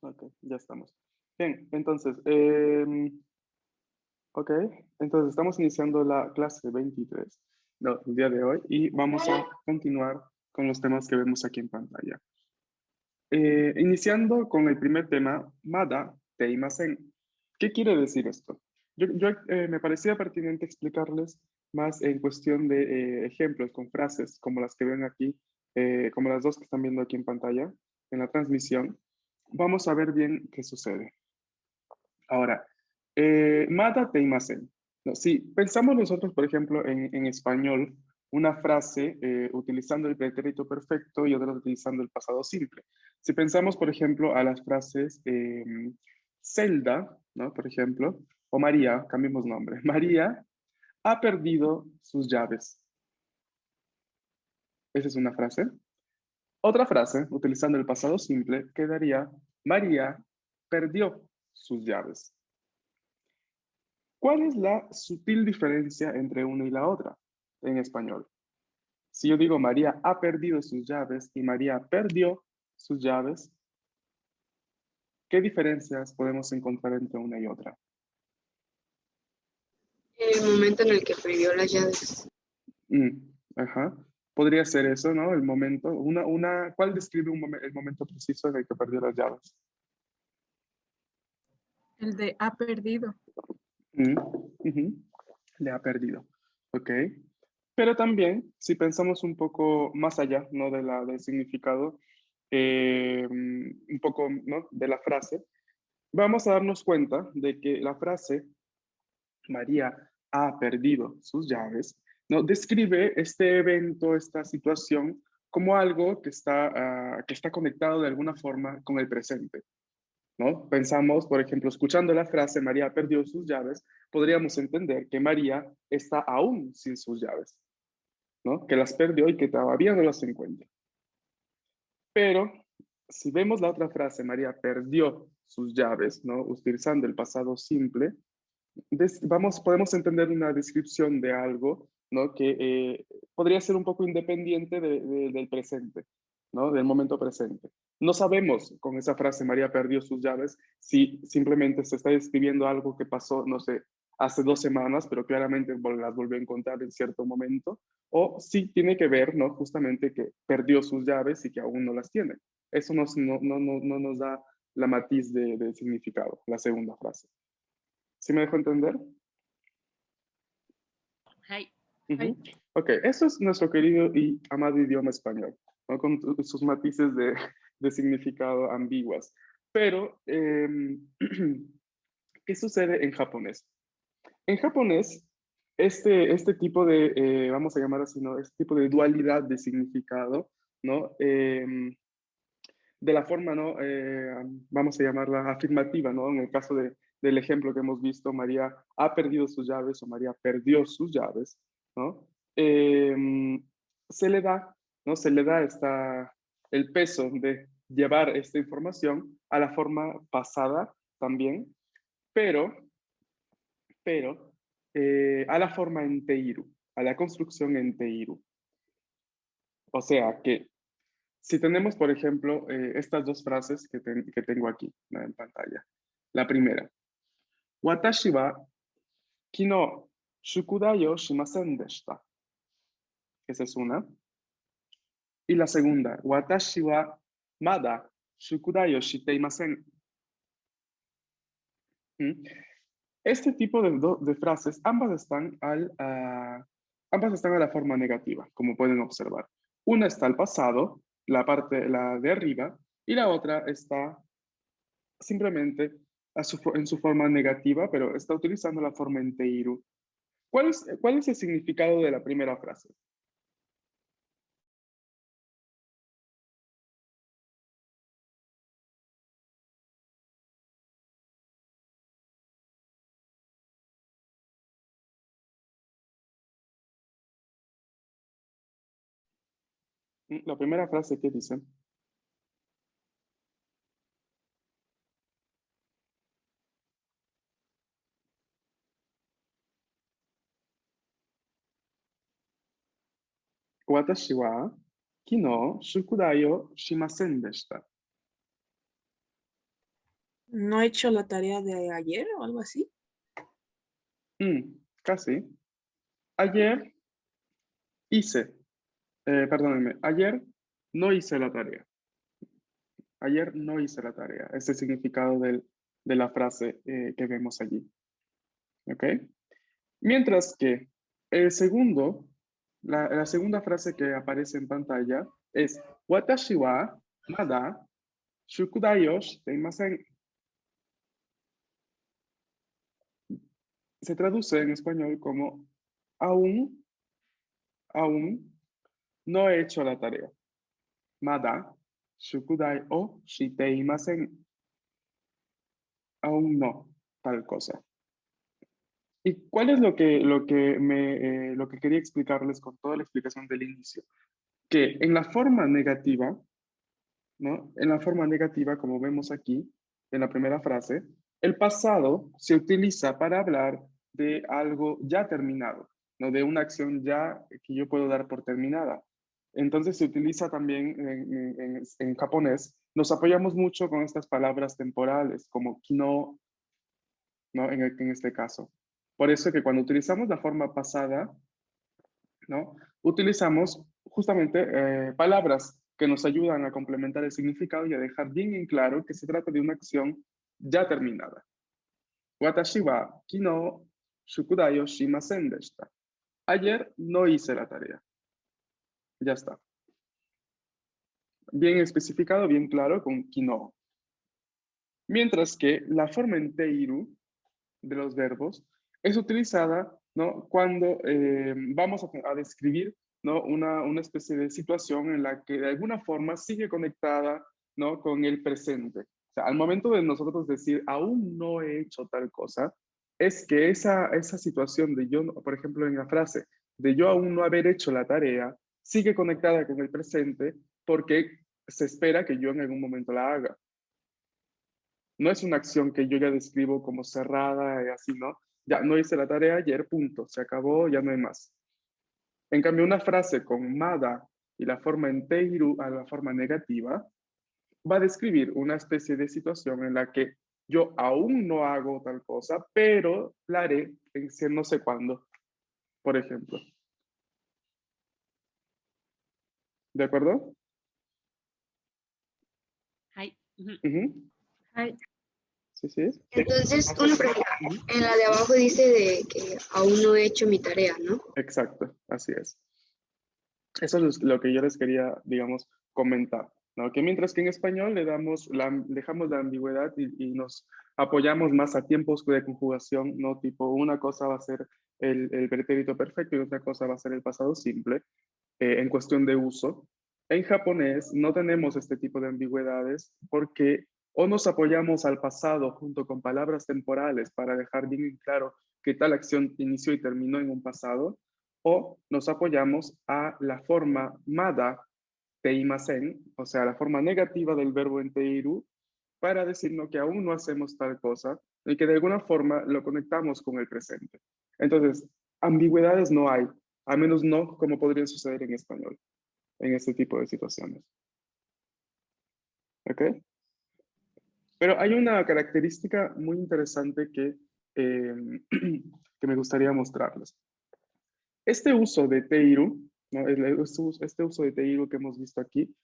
Ok, ya estamos. Bien, entonces, ok, entonces estamos iniciando la clase 23, no, el día de hoy, y vamos a continuar con los temas que vemos aquí en pantalla. Iniciando con el primer tema, Mada Teimasen. ¿Qué quiere decir esto? Me parecía pertinente explicarles más en cuestión de ejemplos con frases como las que ven aquí, como las dos que están viendo aquí en pantalla, en la transmisión. Vamos a ver bien qué sucede. Ahora, Mada Teimasen. No, si pensamos nosotros, por ejemplo, en español, una frase utilizando el pretérito perfecto y otra utilizando el pasado simple. Si pensamos, por ejemplo, a las frases Zelda, ¿no? Por ejemplo, o María, cambiemos nombre. María ha perdido sus llaves. Esa es una frase. Otra frase, utilizando el pasado simple, quedaría María perdió sus llaves. ¿Cuál es la sutil diferencia entre una y la otra en español? Si yo digo María ha perdido sus llaves y María perdió sus llaves, ¿qué diferencias podemos encontrar entre una y otra? El momento en el que perdió las llaves. Ajá. Podría ser eso, ¿no? El momento, ¿cuál describe el momento preciso en el que perdió las llaves? El de ha perdido. Mm, ujú. Le ha perdido. Ok. Pero también, si pensamos un poco más allá, ¿no? Del significado, un poco, ¿no? De la frase, vamos a darnos cuenta de que la frase María ha perdido sus llaves, ¿no? Describe este evento, esta situación, como algo que está conectado de alguna forma con el presente, ¿no? Pensamos, por ejemplo, escuchando la frase María perdió sus llaves, podríamos entender que María está aún sin sus llaves, ¿no? Que las perdió y que todavía no las encuentra. Pero si vemos la otra frase, María perdió sus llaves, ¿no? Utilizando el pasado simple, podemos entender una descripción de algo, ¿no? Que podría ser un poco independiente del presente, ¿no? Del momento presente. No sabemos con esa frase, María perdió sus llaves, si simplemente se está describiendo algo que pasó, no sé, hace 2 semanas, pero claramente las volvió a encontrar en cierto momento, o si tiene que ver, ¿no? Justamente que perdió sus llaves y que aún no las tiene. Eso no nos da la matiz de significado, la segunda frase. ¿Sí me dejo entender? Ay. Ujú. Ok, eso es nuestro querido y amado idioma español, ¿no? Con sus matices de significado ambiguas. Pero, ¿qué sucede en japonés? En japonés, este tipo de, vamos a llamar así, ¿no? Este tipo de dualidad de significado, ¿no? De la forma, ¿no? Vamos a llamarla afirmativa, ¿no? En el caso del ejemplo que hemos visto, María ha perdido sus llaves o María perdió sus llaves, ¿no? Se le da, ¿no? Se le da el peso de llevar esta información a la forma pasada también, pero, pero a la forma en Teiru, a la construcción en Teiru. O sea que si tenemos, por ejemplo, estas dos frases que tengo aquí, ¿no? En pantalla. La primera, Watashi wa kino shukudai o shimasen deshita. Esa es una. Y la segunda, Watashi wa mada shukudai o shite imasen. ¿Mm? Este tipo de frases, ambas están a la forma negativa, como pueden observar. Una está al pasado, la de arriba, y la otra está simplemente en su forma negativa, pero está utilizando la forma en teiru. ¿Cuál es el significado de la primera frase? La primera frase, ¿qué dice? Watashi wa kino shukudai o shimasen deshita. ¿No he hecho la tarea de ayer o algo así? Casi. Ayer hice, perdónenme, ayer no hice la tarea. Ayer no hice la tarea. Ese es el significado de la frase que vemos allí. ¿Ok? Mientras que el segundo, la segunda frase que aparece en pantalla es Watashi wa mada shukudai o shite imasen. Se traduce en español como aún no he hecho la tarea. Mada shukudai o shite imasen. Aún no, tal cosa. ¿Y cuál es lo que quería explicarles con toda la explicación del inicio? Que en la forma negativa, ¿no? En la forma negativa, como vemos aquí, en la primera frase, el pasado se utiliza para hablar de algo ya terminado, ¿no? De una acción ya que yo puedo dar por terminada. Entonces se utiliza también en japonés. Nos apoyamos mucho con estas palabras temporales, como kino, ¿no? En este caso. Por eso que cuando utilizamos la forma pasada, ¿no? Utilizamos justamente palabras que nos ayudan a complementar el significado y a dejar bien en claro que se trata de una acción ya terminada. Watashi wa kino shukudai o shimasen deshita. Ayer no hice la tarea. Ya está. Bien especificado, bien claro con kino. Mientras que la forma en teiru de los verbos es utilizada, ¿no? Cuando vamos a describir, ¿no? Una especie de situación en la que de alguna forma sigue conectada, ¿no? Con el presente. O sea, al momento de nosotros decir, aún no he hecho tal cosa, es que esa situación de yo, por ejemplo, en la frase, de yo aún no haber hecho la tarea, sigue conectada con el presente porque se espera que yo en algún momento la haga. No es una acción que yo ya describo como cerrada y así, ¿no? Ya no hice la tarea ayer, punto, se acabó, ya no hay más. En cambio, una frase con mada y la forma en teiru a la forma negativa va a describir una especie de situación en la que yo aún no hago tal cosa, pero la haré en no sé cuándo, por ejemplo. ¿De acuerdo? はい。Ujú. Ay, Sí, sí. Entonces, una pregunta. Ujú. En la de abajo dice de que aún no he hecho mi tarea, ¿no? Exacto, así es. Eso es lo que yo les quería, digamos, comentar, ¿no? Que mientras que en español dejamos la ambigüedad y nos apoyamos más a tiempos de conjugación, ¿no? Tipo, una cosa va a ser el pretérito perfecto y otra cosa va a ser el pasado simple, en cuestión de uso. En japonés no tenemos este tipo de ambigüedades porque o nos apoyamos al pasado junto con palabras temporales para dejar bien en claro que tal acción inició y terminó en un pasado, o nos apoyamos a la forma mada teimasen, o sea, la forma negativa del verbo en teiru, para decirnos que aún no hacemos tal cosa y que de alguna forma lo conectamos con el presente. Entonces, ambigüedades no hay, a menos no como podría suceder en español, en este tipo de situaciones. ¿Ok? Pero hay una característica muy interesante eh, que me gustaría mostrarles. Este uso de teiru, ¿no? Este uso de teiru que hemos visto aquí,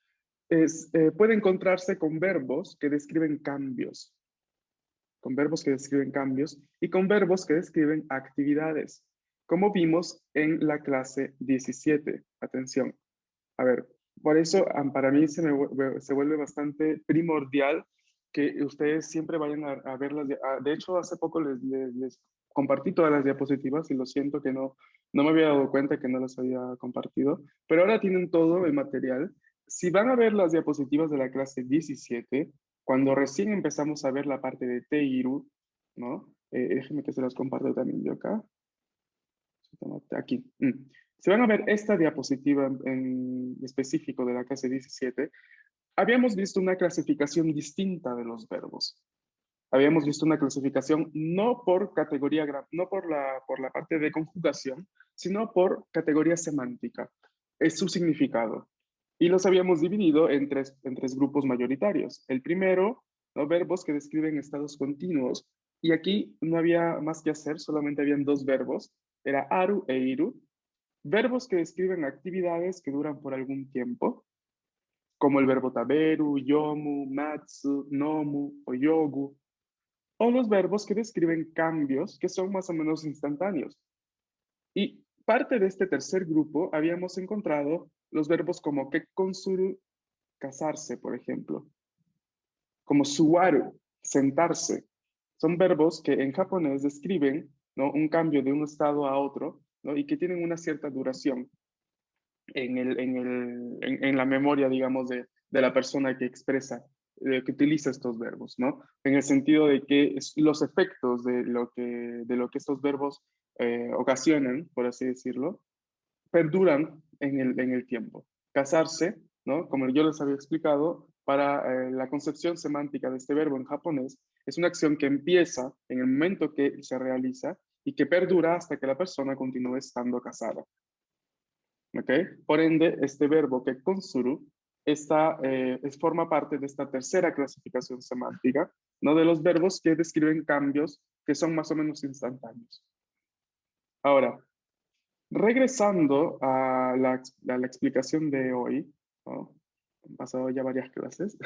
puede encontrarse con verbos que describen cambios, con verbos que describen cambios y con verbos que describen actividades, como vimos en la clase 17. Atención. A ver, por eso para mí se vuelve bastante primordial que ustedes siempre vayan a ver de hecho, hace poco les compartí todas las diapositivas y lo siento que no me había dado cuenta que no las había compartido, pero ahora tienen todo el material. Si van a ver las diapositivas de la clase 17, cuando recién empezamos a ver la parte de Teiru, ¿no? Déjenme que se las comparto también yo acá. Aquí. Si van a ver esta diapositiva en específico de la clase 17, habíamos visto una clasificación distinta de los verbos. Habíamos visto una clasificación no por categoría, no por la parte de conjugación, sino por categoría semántica. Es su significado. Y los habíamos dividido en tres grupos mayoritarios. El primero ¿no? Verbos que describen estados continuos. Y aquí no había más que hacer, solamente habían dos verbos. Era aru e iru. Verbos que describen actividades que duran por algún tiempo, como el verbo taberu, yomu, matsu, nomu o yogu. O los verbos que describen cambios que son más o menos instantáneos. Y parte de este tercer grupo habíamos encontrado los verbos como kekkonsuru, casarse, por ejemplo, como suwaru, sentarse. Son verbos que en japonés describen, ¿no?, un cambio de un estado a otro, ¿no?, y que tienen una cierta duración en la memoria, digamos, de la persona que expresa, que utiliza estos verbos, ¿no? En el sentido de que los efectos de lo que estos verbos ocasionan, por así decirlo, perduran en el tiempo. Casarse, ¿no? Como yo les había explicado, para la concepción semántica de este verbo en japonés, es una acción que empieza en el momento que se realiza y que perdura hasta que la persona continúe estando casada. ¿Ok? Por ende, este verbo que konsuru forma parte de esta tercera clasificación semántica, ¿no?, de los verbos que describen cambios que son más o menos instantáneos. Ahora, regresando a la explicación de hoy, ¿no? Han pasado ya varias clases.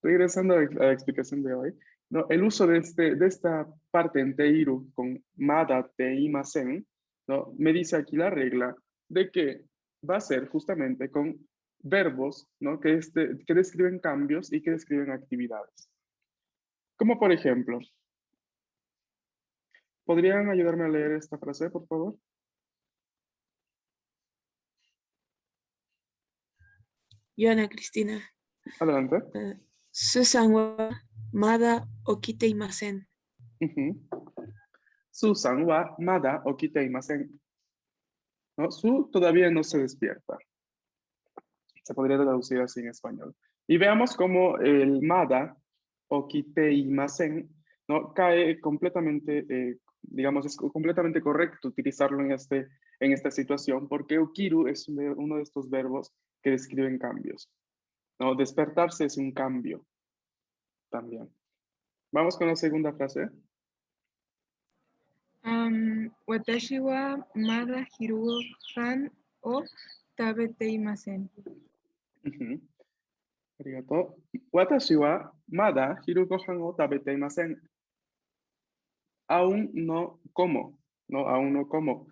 Regresando a la explicación de hoy, ¿no?, el uso de esta parte en teiru con mada teimasen, ¿no?, me dice aquí la regla de que va a ser justamente con verbos, ¿no?, que describen cambios y que describen actividades. Como por ejemplo, ¿podrían ayudarme a leer esta frase, por favor? Yo, Ana Cristina. Adelante. Susan wa mada okite imasen. Susan wa mada okite imasen. ¿No? Su todavía no se despierta. Se podría traducir así en español. Y veamos cómo el mada okite imasen, ¿no?, cae completamente, digamos, es completamente correcto utilizarlo en esta situación, porque okiru es uno de estos verbos que describen cambios, ¿no? Despertarse es un cambio también. Vamos con la segunda frase. Watashi wa mada hirugo-han o tabete imasen. Arigato. Watashi wa mada hiru gohan o tabete imasen. Aún no como, ¿no? Aún no como.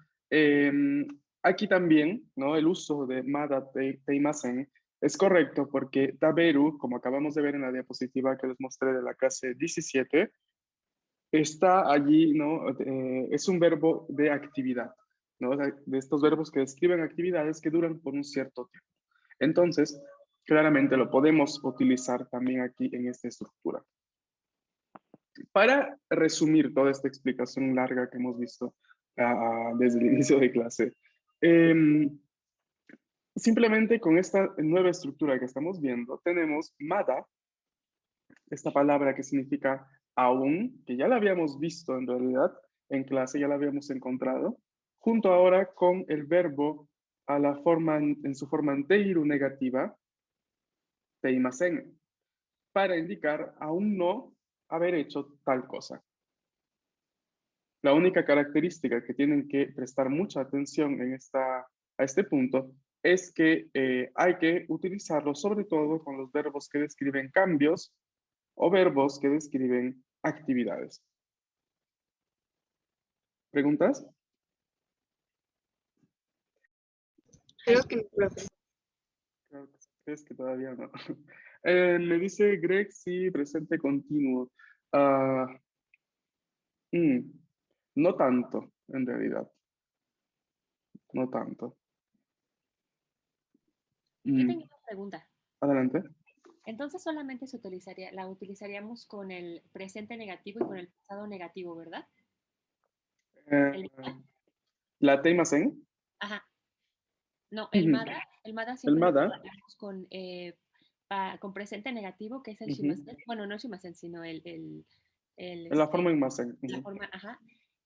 Aquí también, ¿no?, el uso de mada teimasen es correcto porque taberu, como acabamos de ver en la diapositiva que les mostré de la clase 17, está allí, ¿no? Es un verbo de actividad, ¿no? De estos verbos que describen actividades que duran por un cierto tiempo. Entonces, claramente lo podemos utilizar también aquí en esta estructura. Para resumir toda esta explicación larga que hemos visto desde el inicio de clase, simplemente con esta nueva estructura que estamos viendo, tenemos mada, esta palabra que significa aún, que ya la habíamos visto en realidad en clase, ya la habíamos encontrado, junto ahora con el verbo en su forma anteiru negativa, teimasen, para indicar aún no haber hecho tal cosa. La única característica que tienen que prestar mucha atención a este punto es que hay que utilizarlo sobre todo con los verbos que describen cambios o verbos que describen actividades. ¿Preguntas? Creo que no, profe. Creo que es que todavía no. Me dice Greg, sí, presente continuo. No tanto, en realidad. No tanto. Yo tengo una pregunta. Adelante. Entonces solamente la utilizaríamos con el presente negativo y con el pasado negativo, ¿verdad? Eh, la teimasen. Ajá. No, Ujú. el mada El siempre lo mada. utilizamos con presente negativo, que es el Ujú. shimasen. Bueno, no el shimasen, sino En la forma en masen. la Ujú. forma, ajá.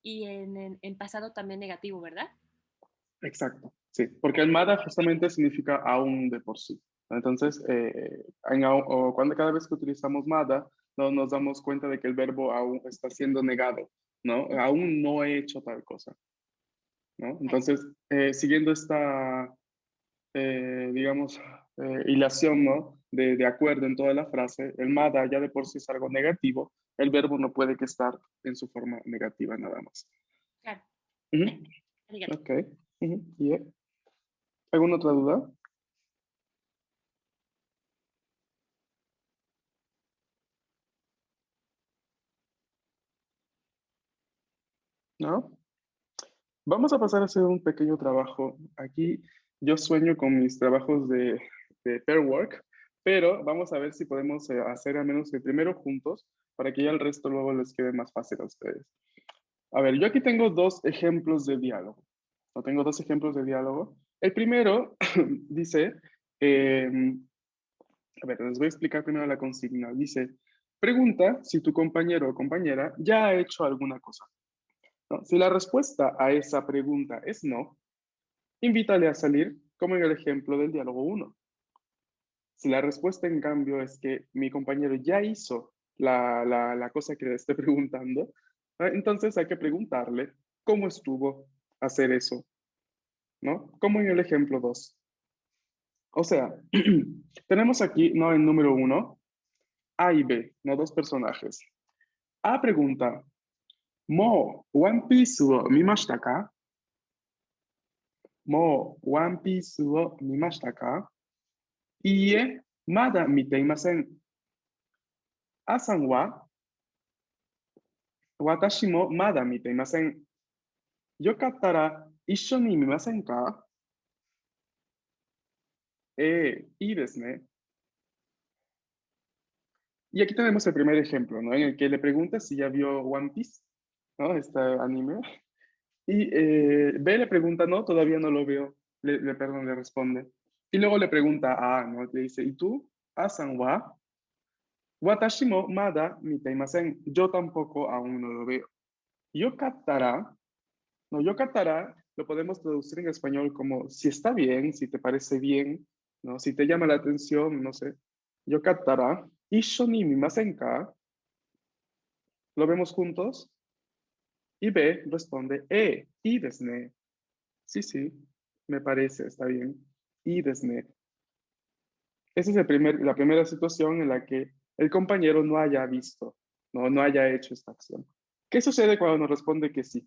Y en pasado también negativo, ¿verdad? Exacto, sí, porque el mada justamente significa aún de por sí. Entonces, cada vez que utilizamos mada, no nos damos cuenta de que el verbo aún está siendo negado, ¿no? Aún no he hecho tal cosa, ¿no? Entonces, siguiendo esta, digamos, hilación, ¿no? De acuerdo en toda la frase, el mada ya de por sí es algo negativo, el verbo no puede que estar en su forma negativa nada más. Claro. Ujú. Arigato. Ok. Ujú. Yeah. ¿Alguna otra duda? ¿No? Vamos a pasar a hacer un pequeño trabajo. Aquí yo sueño con mis trabajos de pair work, pero vamos a ver si podemos hacer al menos el primero juntos para que ya el resto luego les quede más fácil a ustedes. A ver, yo aquí tengo dos ejemplos de diálogo. No tengo dos ejemplos de diálogo. El primero dice, eh, a ver, les voy a explicar primero la consigna. Dice, pregunta si tu compañero o compañera ya ha hecho alguna cosa, ¿no? Si la respuesta a esa pregunta es no, invítale a salir, como en el ejemplo del diálogo 1. Si la respuesta, en cambio, es que mi compañero ya hizo la cosa que le esté preguntando, entonces hay que preguntarle cómo estuvo hacer eso, ¿no? Como en el ejemplo 2. O sea, tenemos aquí, ¿no? El número 1, A y B, ¿no? Dos personajes. A pregunta, ¿Mo One Piece wo mimashita ka? ¿Mo One Piece wo mimashita ka? いいえ、まだ見ていません。あさんは、私もまだ見ていません。よかったら一緒に見ませんか？いいですね。Y aquí tenemos el primer ejemplo, ¿no? En el que le pregunta si ya vio One Piece, ¿no? Este anime. Y B le pregunta, no, todavía no lo veo. Perdón, le responde. Y luego le pregunta a A, ¿no? Le dice, ¿y tú? A-san wa? Watashi mo mada miteimasen. Yo tampoco aún no lo veo. Yokattara, no, yokattara lo podemos traducir en español como si está bien, si te parece bien, ¿no? Si te llama la atención, no sé. Yokattara, issho ni mimasen ka? ¿Lo vemos juntos? Y B responde, y desne. Sí, sí, me parece, está bien. Y desne. Esa es la primera situación en la que el compañero no haya visto, no haya hecho esta acción. ¿Qué sucede cuando nos responde que sí?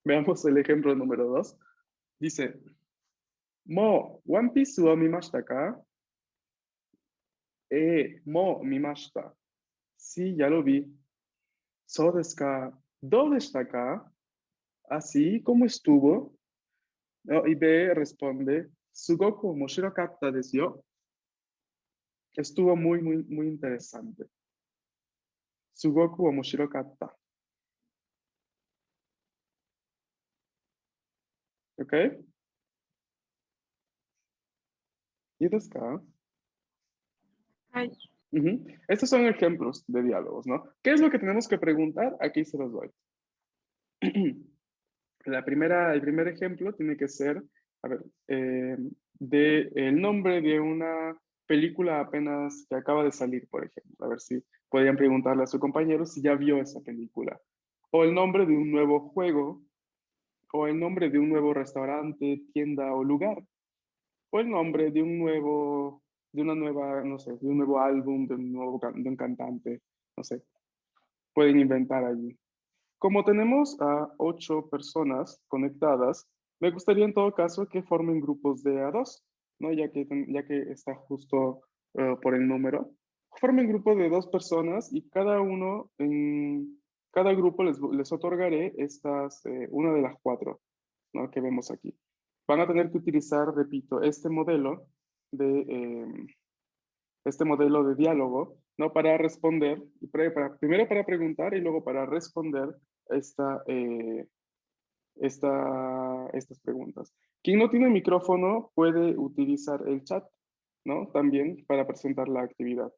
Veamos el ejemplo número 2. Dice, Mo, One Piece wo mimashita ka? Mo mimashita. Sí, ya lo vi. So desu ka? ¿Dou deshita ka? Así, ¿cómo estuvo? No, y B responde, Sugoku omoshirokatta desu yo. Estuvo muy, muy, muy interesante. Sugoku omoshirokatta. ¿Ok? ¿Y desu ka? Ay, Ujú. Estos son ejemplos de diálogos, ¿no? ¿Qué es lo que tenemos que preguntar? Aquí se los doy. El primer ejemplo tiene que ser, a ver, de el nombre de una película apenas que acaba de salir, por ejemplo. A ver si podrían preguntarle a su compañero si ya vio esa película. O el nombre de un nuevo juego, o el nombre de un nuevo restaurante, tienda o lugar. O el nombre de un nuevo, de una nueva, no sé, de un nuevo álbum, de un cantante, no sé. Pueden inventar allí. Como tenemos a 8 personas conectadas, me gustaría en todo caso que formen grupos de a 2, ¿no? Ya que está justo por el número. Formen grupos de 2 personas y en cada grupo les otorgaré una de las 4, ¿no? Que vemos aquí. Van a tener que utilizar, repito, de, este modelo de diálogo, ¿no? Para responder, primero para preguntar y luego para responder esta, eh, estas preguntas. Quien no tiene micrófono puede utilizar el chat, ¿no? También para presentar la actividad.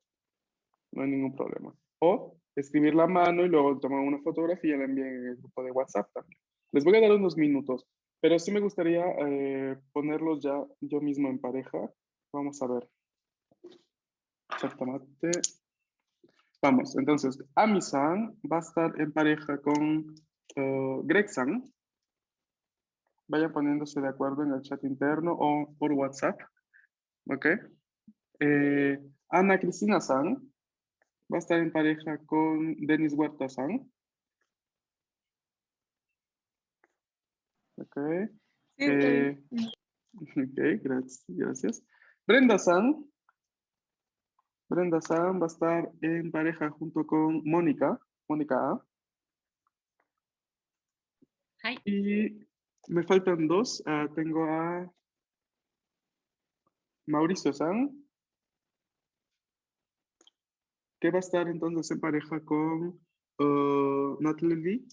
No hay ningún problema. O escribir la mano y luego tomar una fotografía y la envíen en el grupo de WhatsApp también. Les voy a dar unos minutos, pero sí me gustaría ponerlos ya yo mismo en pareja. Vamos a ver. Exactamente. Vamos, entonces, Ami-san va a estar en pareja con Greg-san. Vayan poniéndose de acuerdo en el chat interno o por WhatsApp. ¿Ok? Ana Cristina-san va a estar en pareja con Denis Huerta-san. ¿Ok? Sí, está bien. Ok, gracias. Brenda-san. Brenda-san va a estar en pareja junto con Mónica. Mónica A. Hi. Y me faltan dos. Tengo a Mauricio-san, que va a estar entonces en pareja con Natalie,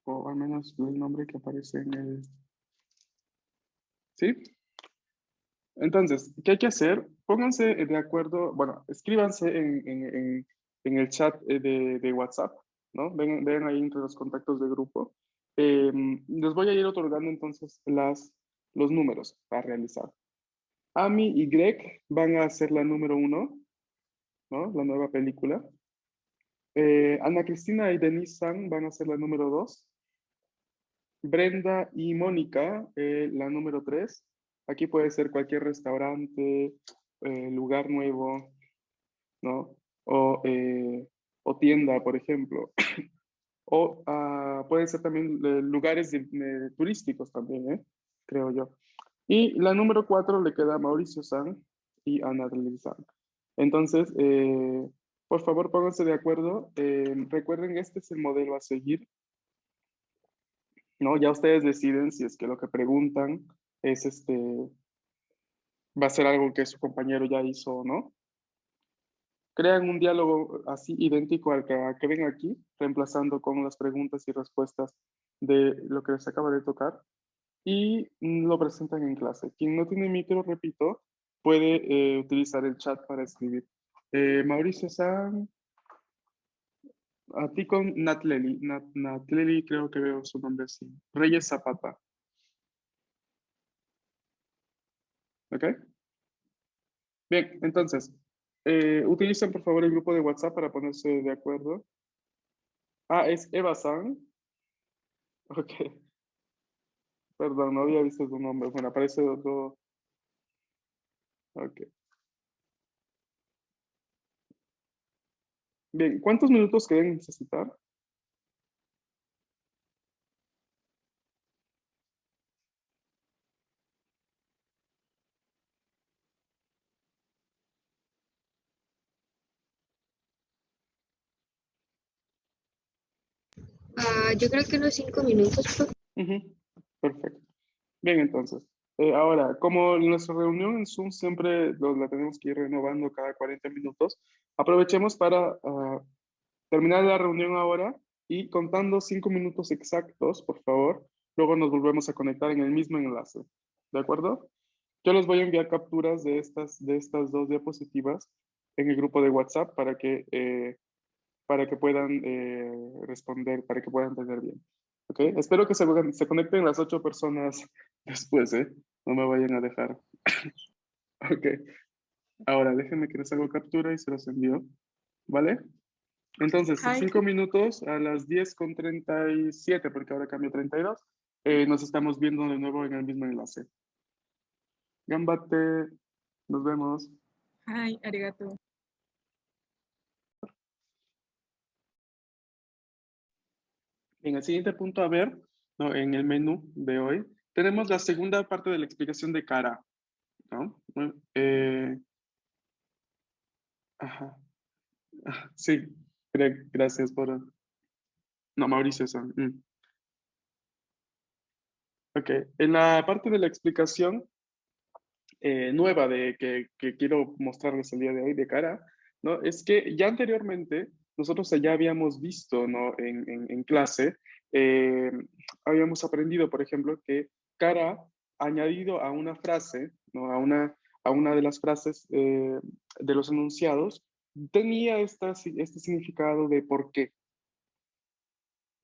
o al menos el nombre que aparece en el... ¿Sí? Entonces, ¿qué hay que hacer? Pónganse de acuerdo, bueno, escríbanse en el chat de WhatsApp, ¿no? Ven ahí entre los contactos de grupo. Les voy a ir otorgando entonces los números a realizar. Ami y Greg van a hacer la número 1, ¿no? La nueva película. Ana Cristina y Denise San van a ser la número 2. Brenda y Mónica, la número 3. Aquí puede ser cualquier restaurante, lugar nuevo, ¿no? O tienda, por ejemplo. O pueden ser también lugares turísticos también, creo yo. Y la número 4 le queda a Mauricio San y a Natalie San. Entonces, por favor, pónganse de acuerdo. Recuerden, este es el modelo a seguir, ¿no? Ya ustedes deciden si es que lo que preguntan es va a ser algo que su compañero ya hizo o no. Crean un diálogo así idéntico al que ven aquí, reemplazando con las preguntas y respuestas de lo que les acaba de tocar, y lo presentan en clase. Quien no tiene micro, repito, puede utilizar el chat para escribir. Mauricio San, a ti con Natleli. Natleli, creo que veo su nombre así. Reyes Zapata. ¿Ok? Bien, entonces, utilicen por favor el grupo de WhatsApp para ponerse de acuerdo. Es Eva San. Ok, perdón, no había visto tu nombre. Bueno, aparece otro. Ok. Bien, ¿cuántos minutos creen necesitar? Yo creo que unos 5 minutos, profe. Ujú, perfecto. Bien, entonces. Ahora, como nuestra reunión en Zoom siempre la tenemos que ir renovando cada 40 minutos, aprovechemos para terminar la reunión ahora y contando 5 minutos exactos, por favor, luego nos volvemos a conectar en el mismo enlace. ¿De acuerdo? Yo les voy a enviar capturas de estas dos diapositivas en el grupo de WhatsApp para que puedan responder, para que puedan tener bien. ¿Ok? Espero que se conecten las 8 personas después, ¿eh? No me vayan a dejar. Ok. Ahora, déjenme que les hago captura y se los envío. ¿Vale? Entonces, Hi. 5 minutos a las 10:37, porque ahora cambio 32. Nos estamos viendo de nuevo en el mismo enlace. Gambate. Nos vemos. Hi, arigato. En el siguiente punto a ver, ¿no? En el menú de hoy, tenemos la segunda parte de la explicación de cara, ¿no? Ajá. Sí, gracias por... No, Mauricio. Ok, en la parte de la explicación nueva que quiero mostrarles el día de hoy de cara, ¿no? Es que ya anteriormente nosotros ya habíamos visto, ¿no? En clase, eh, habíamos aprendido, por ejemplo, que cara añadido a una frase, ¿no? A una de las frases de los enunciados, tenía este significado de por qué,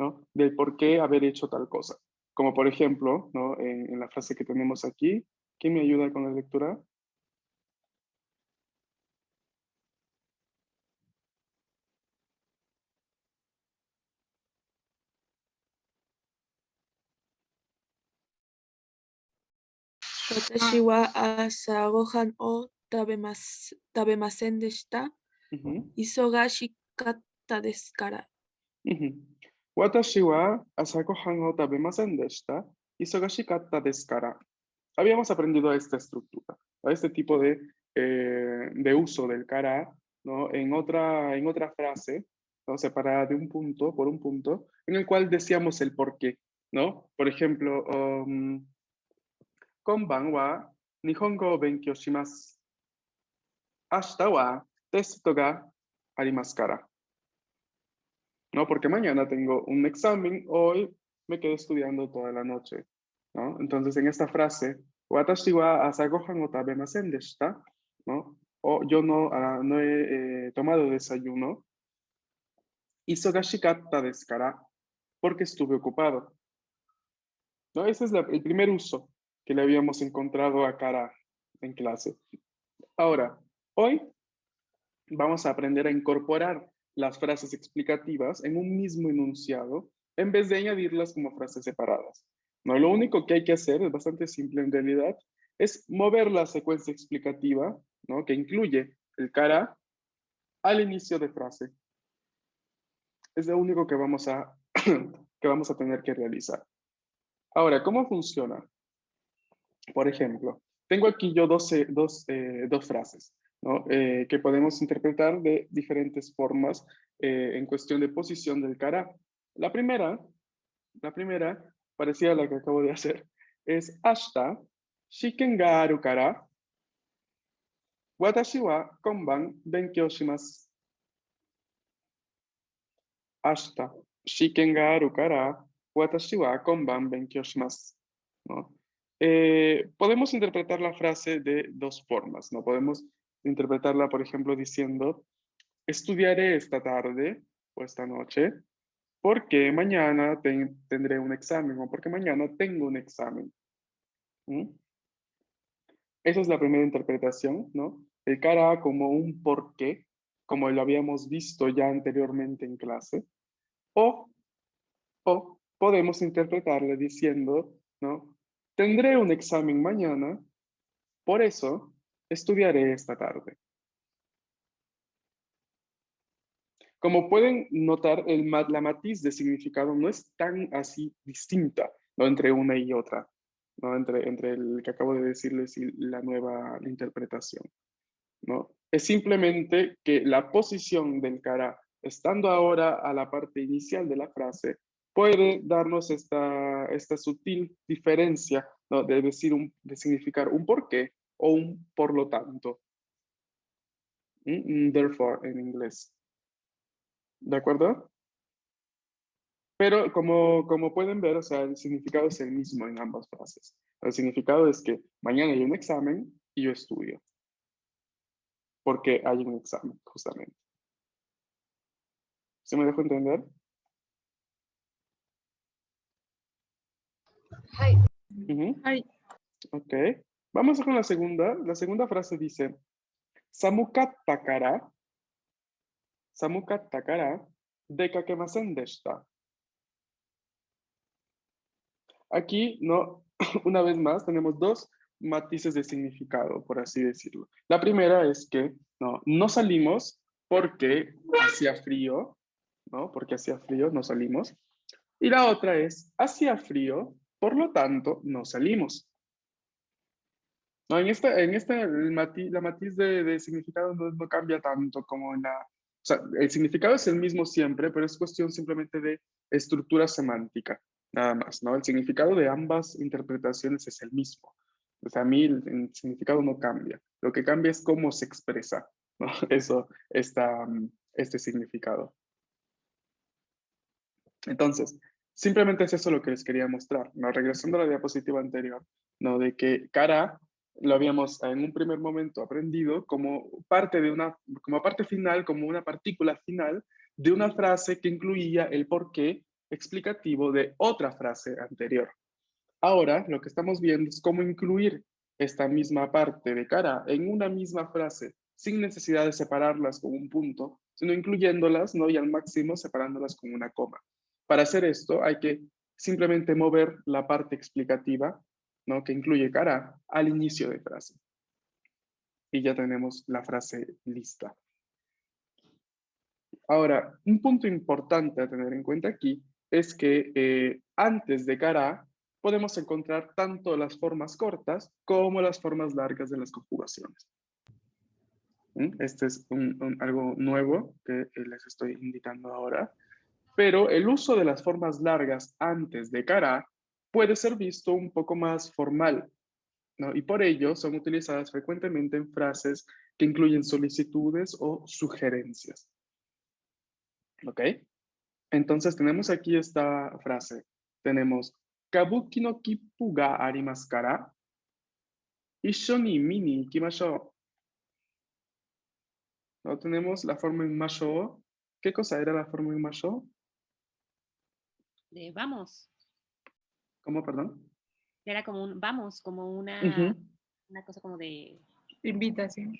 ¿no? Del por qué haber hecho tal cosa. Como por ejemplo, ¿no? En la frase que tenemos aquí, ¿quién me ayuda con la lectura? Watashi wa asa gohan o tabemasen deshita. Ujú, Isogashikatta desu kara. ujú. Watashi wa asa gohan o tabemasen deshita. Isogashikatta desu kara. Habíamos aprendido esta estructura, a este tipo de uso del kara, ¿no? En otra frase, ¿no? Separada de un punto por un punto, en el cual decíamos el por qué, ¿no? Por ejemplo, konban wa nihongo o benkyou shimasu. Ashita wa testo ga arimasu kara. ¿No? Porque mañana tengo un examen, hoy me quedo estudiando toda la noche, ¿no? Entonces, en esta frase, watashi wa asa gohan o tabemasen deshita, ¿no? O yo no he tomado desayuno. Isogashikatta desu kara, porque estuve ocupado, ¿no? Ese es el primer uso que le habíamos encontrado a kara en clase. Ahora, hoy vamos a aprender a incorporar las frases explicativas en un mismo enunciado en vez de añadirlas como frases separadas. No, lo único que hay que hacer es bastante simple en realidad, es mover la secuencia explicativa, ¿no? Que incluye el kara al inicio de frase. Es lo único que que vamos a tener que realizar. Ahora, ¿cómo funciona? Por ejemplo, tengo aquí yo dos frases, ¿no? Que podemos interpretar de diferentes formas en cuestión de posición del kara. La primera, parecida a la que acabo de hacer, es ashita, shiken ga aru kara, watashi wa konban benkyou shimasu. Ashita, shiken ga aru kara, watashi wa konban benkyou shimasu, ¿no? Podemos interpretar la frase de dos formas, ¿no? Podemos interpretarla, por ejemplo, diciendo, estudiaré esta tarde o esta noche porque mañana tendré un examen o porque mañana tengo un examen. ¿Mm? Esa es la primera interpretación, ¿no? El kara como un porqué, como lo habíamos visto ya anteriormente en clase, o, o podemos interpretarle diciendo, ¿no? Tendré un examen mañana, por eso estudiaré esta tarde. Como pueden notar, la matiz de significado no es tan así distinta, ¿no? Entre una y otra, ¿no? Entre el que acabo de decirles y la nueva interpretación, ¿no? Es simplemente que la posición del kara, estando ahora a la parte inicial de la frase, puede darnos esta sutil diferencia, ¿no? De significar un por qué o un por lo tanto. Therefore, en inglés. ¿De acuerdo? Pero como pueden ver, o sea, el significado es el mismo en ambas frases. El significado es que mañana hay un examen y yo estudio. Porque hay un examen, justamente. ¿Se me dejó entender? Hi. Ujú. Ay, Ok. Vamos con la segunda. La segunda frase dice, Samukatta kara, dekakemasen deshita. Aquí, no, una vez más, tenemos dos matices de significado, por así decirlo. La primera es que no salimos porque hacía frío, ¿no? Porque hacía frío, no salimos. Y la otra es, hacía frío, por lo tanto, no salimos. No, la matiz de significado no cambia tanto como en la... O sea, el significado es el mismo siempre, pero es cuestión simplemente de estructura semántica, nada más, ¿no? El significado de ambas interpretaciones es el mismo. O sea, a mí el significado no cambia. Lo que cambia es cómo se expresa, ¿no? Este significado. Entonces, simplemente es eso lo que les quería mostrar, ¿no? Regresando a la diapositiva anterior, ¿no? De que cara lo habíamos en un primer momento aprendido como como parte final, como una partícula final de una frase que incluía el porqué explicativo de otra frase anterior. Ahora lo que estamos viendo es cómo incluir esta misma parte de cara en una misma frase sin necesidad de separarlas con un punto, sino incluyéndolas, ¿no? Y al máximo separándolas con una coma. Para hacer esto hay que simplemente mover la parte explicativa ¿no? Que incluye kara al inicio de frase. Y ya tenemos la frase lista. Ahora, un punto importante a tener en cuenta aquí es que antes de kara podemos encontrar tanto las formas cortas como las formas largas de las conjugaciones. Este es algo nuevo que les estoy indicando ahora. Pero el uso de las formas largas antes de kara puede ser visto un poco más formal, ¿no? Y por ello son utilizadas frecuentemente en frases que incluyen solicitudes o sugerencias. ¿Ok? Entonces tenemos aquí esta frase. Tenemos kabuki no kippu ga arimasu kara, issho ni mi ni ikimashou. ¿No? Tenemos la forma en mashou. ¿Qué cosa era la forma en mashou? De vamos. ¿Cómo, perdón? Era como un vamos, como una cosa como de... Invitación.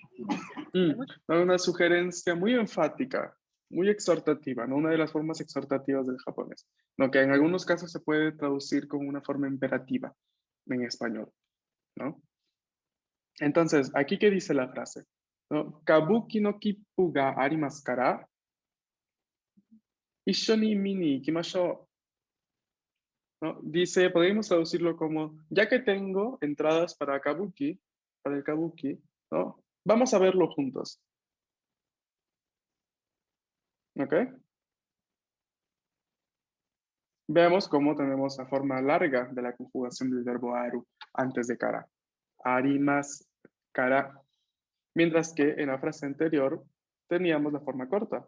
Una sugerencia muy enfática, muy exhortativa, ¿no? Una de las formas exhortativas del japonés, ¿no? Que en algunos casos se puede traducir como una forma imperativa en español, ¿no? Entonces, aquí qué dice la frase, ¿no? Kabuki no kippu ga arimasu kara, issho ni mi ni ikimashou. ¿No? Dice, podríamos traducirlo como, ya que tengo entradas para kabuki, para el kabuki, ¿no? Vamos a verlo juntos. ¿Ok? Veamos cómo tenemos la forma larga de la conjugación del verbo aru antes de kara. Arimasu kara. Mientras que en la frase anterior teníamos la forma corta.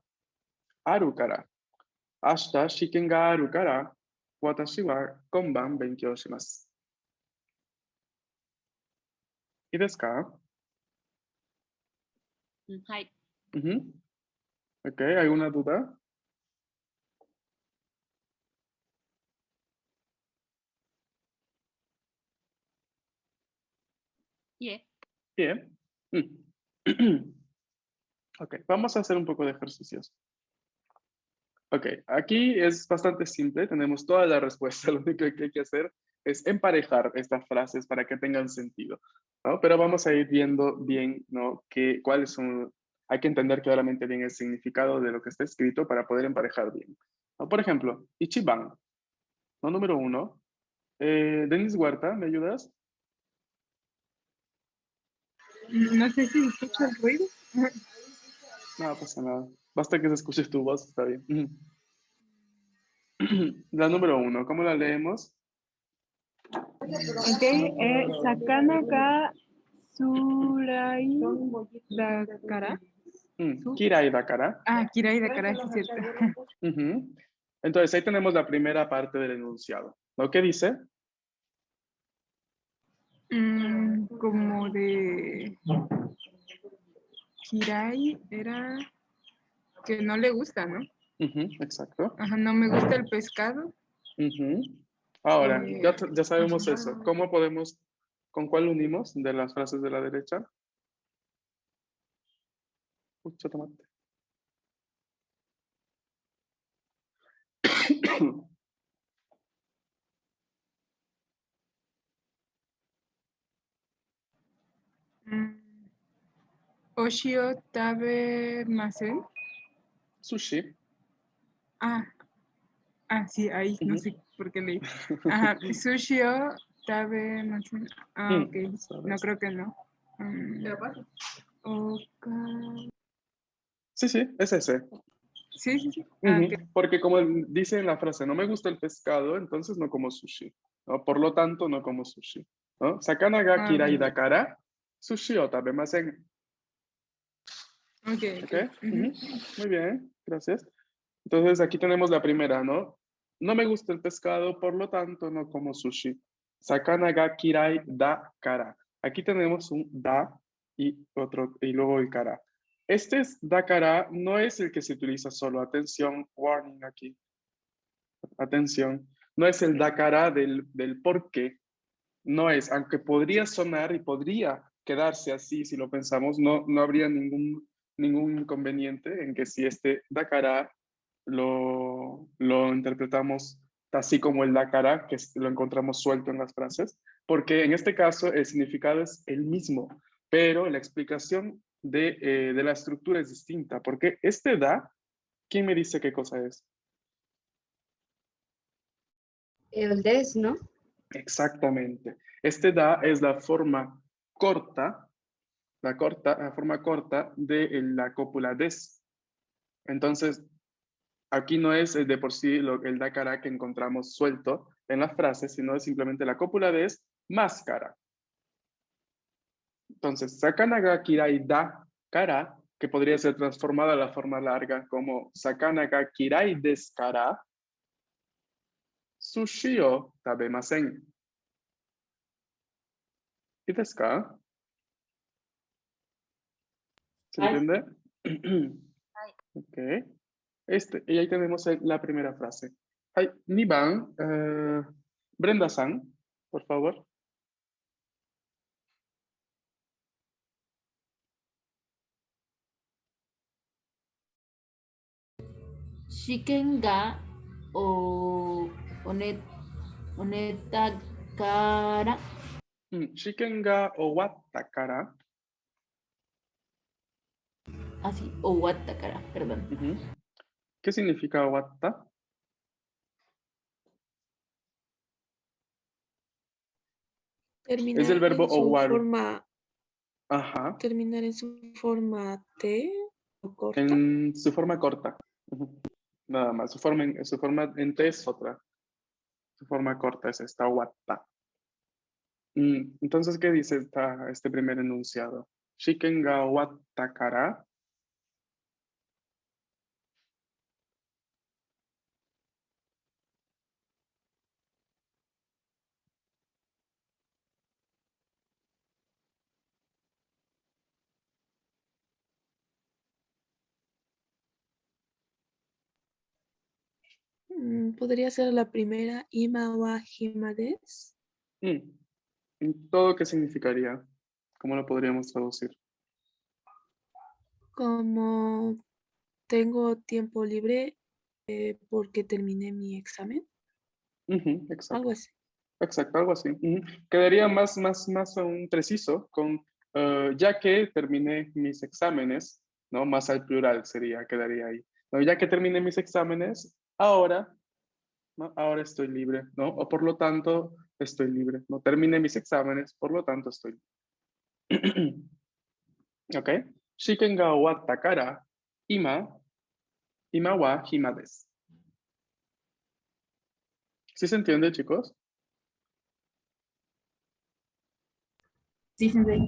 Aru kara. Ashita shiken ga aru kara, watashi wa konban benkyou shimasu. ¿Y desu ka? Hi. Ok, ¿alguna duda? Yeah. Bien. Ok, vamos a hacer un poco de ejercicios. Ok, aquí es bastante simple, tenemos toda la respuesta. Lo único que hay que hacer es emparejar estas frases para que tengan sentido, ¿no? Pero vamos a ir viendo bien, ¿no? Cuáles son, hay que entender claramente bien el significado de lo que está escrito para poder emparejar bien, ¿no? Por ejemplo, Ichiban, ¿no? Número 1. Denis Huerta, ¿me ayudas? No sé si escucho el ruido. No pasa nada. Basta que se escuche tu voz, está bien. La número 1, ¿cómo la leemos? Ok, Sakana ga Surai Dakara. Kirai Dakara. Ah, Kirai Dakara, sí es cierto. Entonces ahí tenemos la primera parte del enunciado. ¿No? ¿Qué dice? Como de Kirai era que no le gusta, ¿no? Exacto. Ajá, no me gusta el pescado. Ahora, Eh, ya sabemos eso. ¿Cómo podemos, con cuál unimos de las frases de la derecha? Mucho tomate. Oshio Tabemasen. Sushi. Sí, ahí, no sé por qué leí. Ajá, Sushio Tabemasen. Ok, no creo que no. Sí, es ese. Sí. Porque como dice en la frase, no me gusta el pescado, entonces no como sushi, ¿no? Por lo tanto, no como sushi, ¿no? Sakana ga kirai dakara, sushi o tabemasen. Ok. Muy bien, gracias. Entonces aquí tenemos la primera, ¿no? No me gusta el pescado, por lo tanto no como sushi. Sakana ga kirai dakara. Aquí tenemos un da y luego el kara. Este dakara no es el que se utiliza solo. Atención, warning aquí. Atención. No es el dakara del por qué. No es, aunque podría sonar y podría quedarse así si lo pensamos, no habría ningún inconveniente en que si este dakara lo interpretamos así como el dakara, que lo encontramos suelto en las frases, porque en este caso el significado es el mismo, pero la explicación de la estructura es distinta, porque este da, ¿quién me dice qué cosa es? El des, ¿no? Exactamente. Este da es la forma corta, la forma corta de la cópula des. Entonces, aquí no es de por sí el da cara que encontramos suelto en la frase, sino es simplemente la cópula des más cara. Entonces, sakanaga kirai da cara, que podría ser transformada a la forma larga como sakanaga kirai desu kara, sushi o tabemasen. ¿Y desu ka? ¿Se entiende? Ok. Y ahí tenemos la primera frase. Hai, 2番, Brenda-san, por favor. Shiken ga o oneta kara. Shiken ga owatta kara. Así, owatta kara, perdón. ¿Qué significa owatta? Terminar Es el verbo en su owaru. forma, Ajá. terminar en su forma T o corta. En su forma corta. Nada más. Su forma en T es otra. Su forma corta es esta, owatta. Entonces, ¿qué dice este primer enunciado? Shiken ga owatta kara. Podría ser la primera, ima wa hima desu. ¿Todo qué significaría? ¿Cómo lo podríamos traducir? Como tengo tiempo libre porque terminé mi examen, Exacto. algo así. Exacto, algo así. Quedaría más aún preciso con ya que terminé mis exámenes, ¿no? Más al plural quedaría ahí. ¿No? Ya que terminé mis exámenes, ahora, ¿no? Ahora estoy libre, ¿no? O por lo tanto, estoy libre. No terminé mis exámenes, por lo tanto, estoy libre. ¿Ok? Shiken ga owatta kara, ima wa hima desu. ¿Sí se entiende, chicos? Sí, sensei.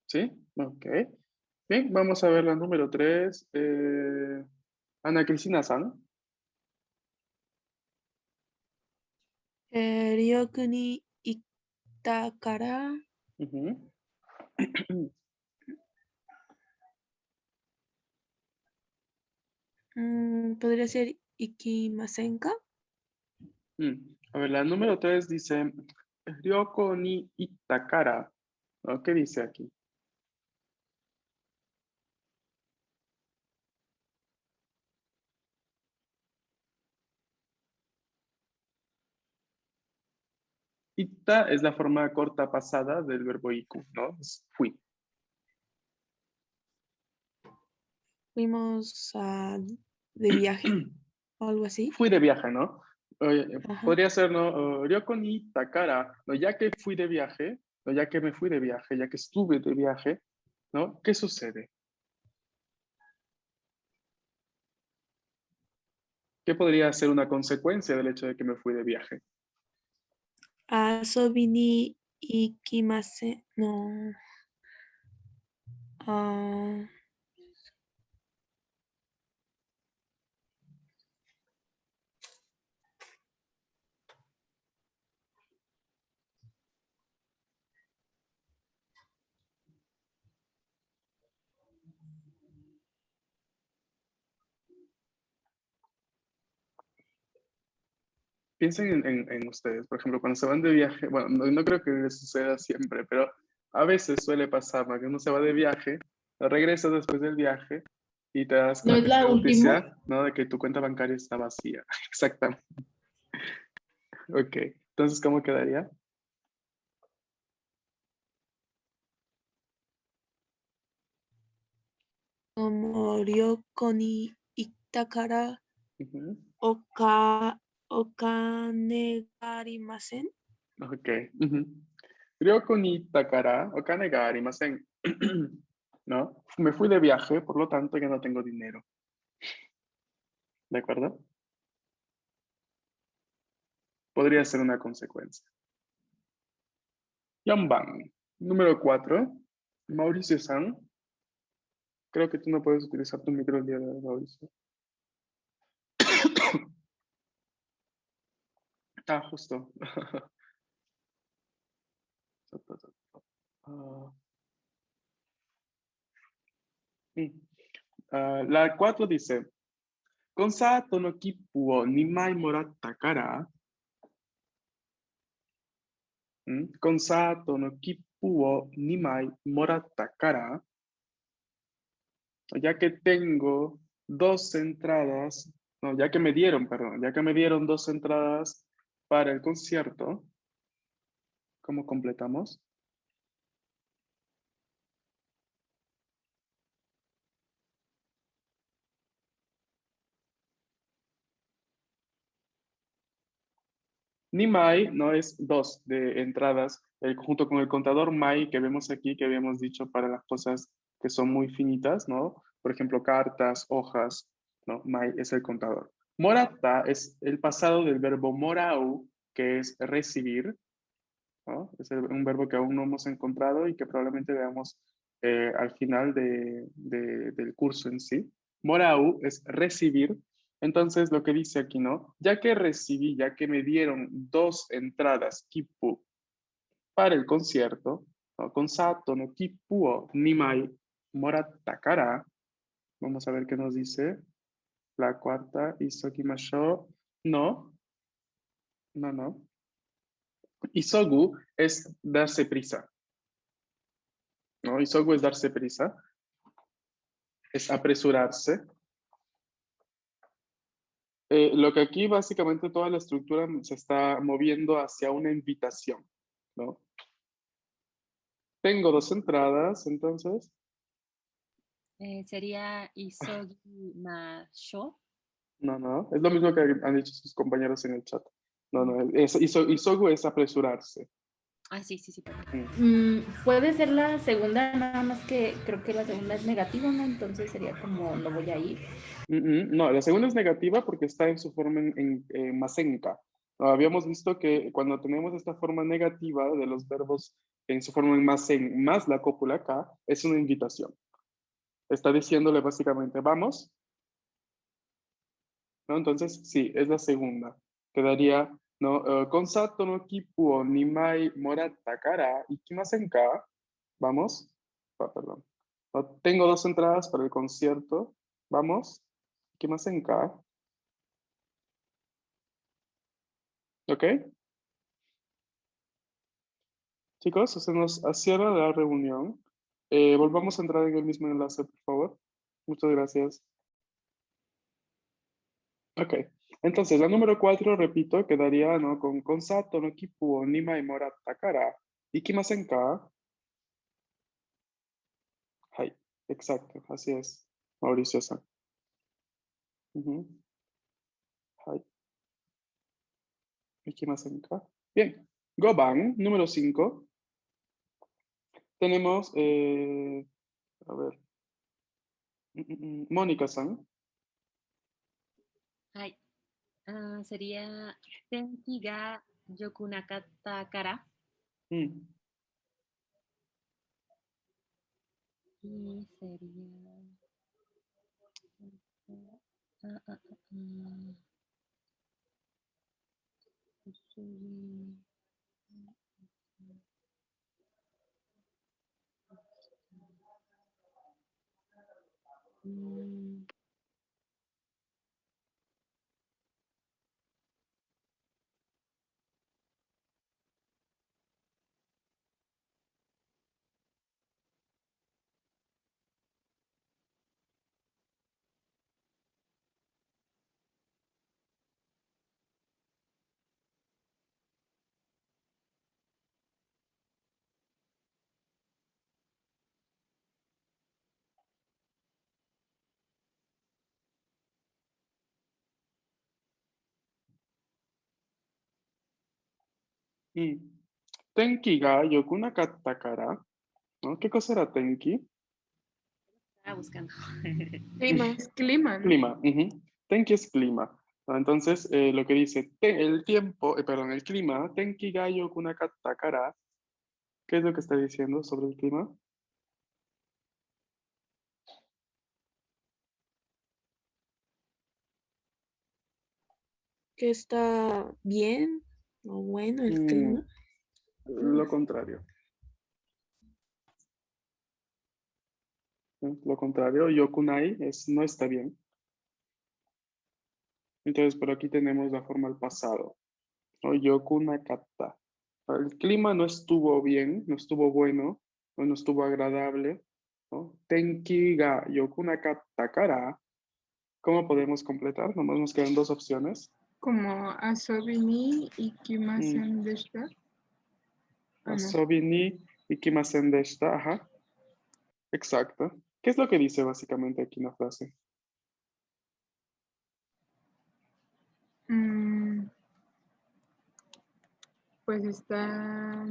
¿Sí? Ok. Bien, vamos a ver la número 3. Ana Cristina-san. Ryoku ni itta kara Ujú. podría ser ikimasen ka. A ver, la número 3 dice Ryoko ni itakara. ¿No? ¿Qué dice aquí? Ita es la forma corta pasada del verbo iku, ¿no? Es fui. Fuimos de viaje o algo así. Fui de viaje, ¿no? Ajá. Podría ser, ¿no? Ryoko ni itakara. ¿No? Ya que fui de viaje, ¿no? Ya que me fui de viaje, ya que estuve de viaje, ¿no? ¿Qué sucede? ¿Qué podría ser una consecuencia del hecho de que me fui de viaje? Asobi ni ikimasen. No. Piensen en ustedes, por ejemplo, cuando se van de viaje, bueno, no creo que les suceda siempre, pero a veces suele pasar, ¿no? Que uno se va de viaje, regresa después del viaje y te das ¿No la es la triste última? noticia, ¿no? De que tu cuenta bancaria está vacía. Exactamente. Ok, entonces, ¿cómo quedaría? como ryoko ni itta kara Ujú. okane ga arimasen. Ok. Ujú. Ryoko ni takara okane ga arimasen. ¿No? Me fui de viaje, por lo tanto ya no tengo dinero. ¿De acuerdo? Podría ser una consecuencia. Yamban. Número 4. Mauricio-san. Creo que tú no puedes utilizar tu micro el día de hoy, Mauricio. Ah, justo. Ah, mm. La 4 dice, Konsato no kippu o nimai moratta kara, Konsato no kippu o nimai moratta kara, ya que tengo dos entradas, no, ya que me dieron, perdón, ya que me dieron dos entradas para el concierto, ¿cómo completamos? Ni Mai no es dos de entradas, junto con el contador Mai que vemos aquí, que habíamos dicho para las cosas que son muy finitas, ¿no? Por ejemplo, cartas, hojas, ¿no? Mai es el contador. Morata es el pasado del verbo morau, que es recibir, ¿no? Es un verbo que aún no hemos encontrado y que probablemente veamos al final del curso en sí. Morau es recibir. Entonces, lo que dice aquí, ¿no? Ya que recibí, ya que me dieron dos entradas, kipu, para el concierto, ¿no? Con sato no kipu o nimai moratta kara. Vamos a ver qué nos dice. La cuarta, isokimasho. No, no, no. Isogu es darse prisa. ¿No? Isogu es darse prisa, es apresurarse. Lo que aquí básicamente toda la estructura se está moviendo hacia una invitación, ¿no? Tengo dos entradas, entonces. Sería isogi masho. No, no, es lo mismo que han dicho sus compañeros en el chat. No, no, isogu es apresurarse. Ah, sí, sí, sí, perdón. Puede ser la segunda, nada más que creo que la segunda es negativa, ¿no? Entonces sería como no voy a ir. No, la segunda es negativa porque está en su forma en masenka. No, habíamos visto que cuando tenemos esta forma negativa de los verbos en su forma en masen más la cópula K, es una invitación. Está diciéndole básicamente, vamos, ¿no? Entonces, sí, es la segunda. Quedaría, ¿no? Konsato no kipu o nimai moratta kara ikimasen ka. Vamos. Perdón. No, tengo dos entradas para el concierto. Vamos. Ikimasen ka. ¿Ok? Chicos, se nos cierra la reunión. Volvamos a entrar en el mismo enlace, por favor. Muchas gracias. Ok. Entonces, la número 4, repito, quedaría, ¿no? Con Sato no Kipu o Nima y Mora Takara. Ikimasen ka. Hai. Exacto, así es. Mauricio-san. Ujú. Hai. Ikimasen ka. Bien. Goban, número 5. Tenemos, a ver, Mónica-san. Ay, sería tenki ga yoku nakatta kara. Mm. Y sería. Ah, ah, ah, ah. Usui. Mm, Mm. Tenki ga yokunakatta kara, ¿no? ¿Qué cosa era tenki? Estaba buscando. Clima. Es clima, ¿no? Clima. Tenki es clima. ¿No? Entonces, lo que dice, el tiempo, perdón, el clima, tenki ga yokunakatta kara, ¿qué es lo que está diciendo sobre el clima? Que está bien o bueno el Mm, clima. Lo contrario. ¿No? Lo contrario, yokunai es no está bien. Entonces, por aquí tenemos la forma al pasado. ¿No? Yokunakatta. El clima no estuvo bien, no estuvo bueno, no estuvo agradable. ¿No? Tenki ga yokunakatta kara. ¿Cómo podemos completar? Nomás nos quedan dos opciones. Como asobi ni ikimasen deshita. Ah, no. Asobi ni ikimasen deshita. Ajá. Exacto. ¿Qué es lo que dice básicamente aquí en la frase? Mm, Pues está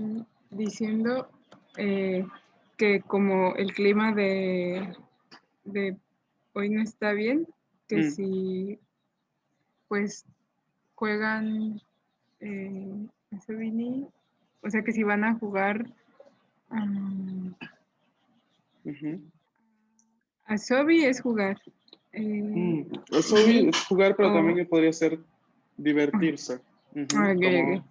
diciendo que como el clima de hoy no está bien, que Mm. si pues juegan asobi ni, o sea que si van a jugar Ujú. asobi es jugar. Asobi Ni es jugar, pero o también podría ser divertirse. Ujú, ok, como, ok.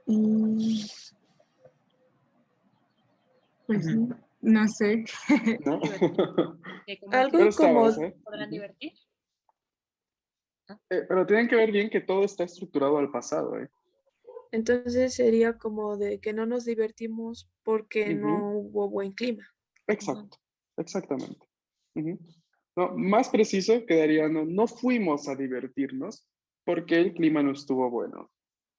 Y pues Ujú. no sé. ¿No? Que como el Pero Algo como, estabas, ¿eh? podrán Ujú. divertir. Ah, Pero tienen que ver bien que todo está estructurado al pasado, ¿eh? entonces sería como de que no nos divertimos porque Ujú. no hubo buen clima. Exacto, exactamente. Ujú. No, más preciso quedaría, no fuimos a divertirnos porque el clima no estuvo bueno,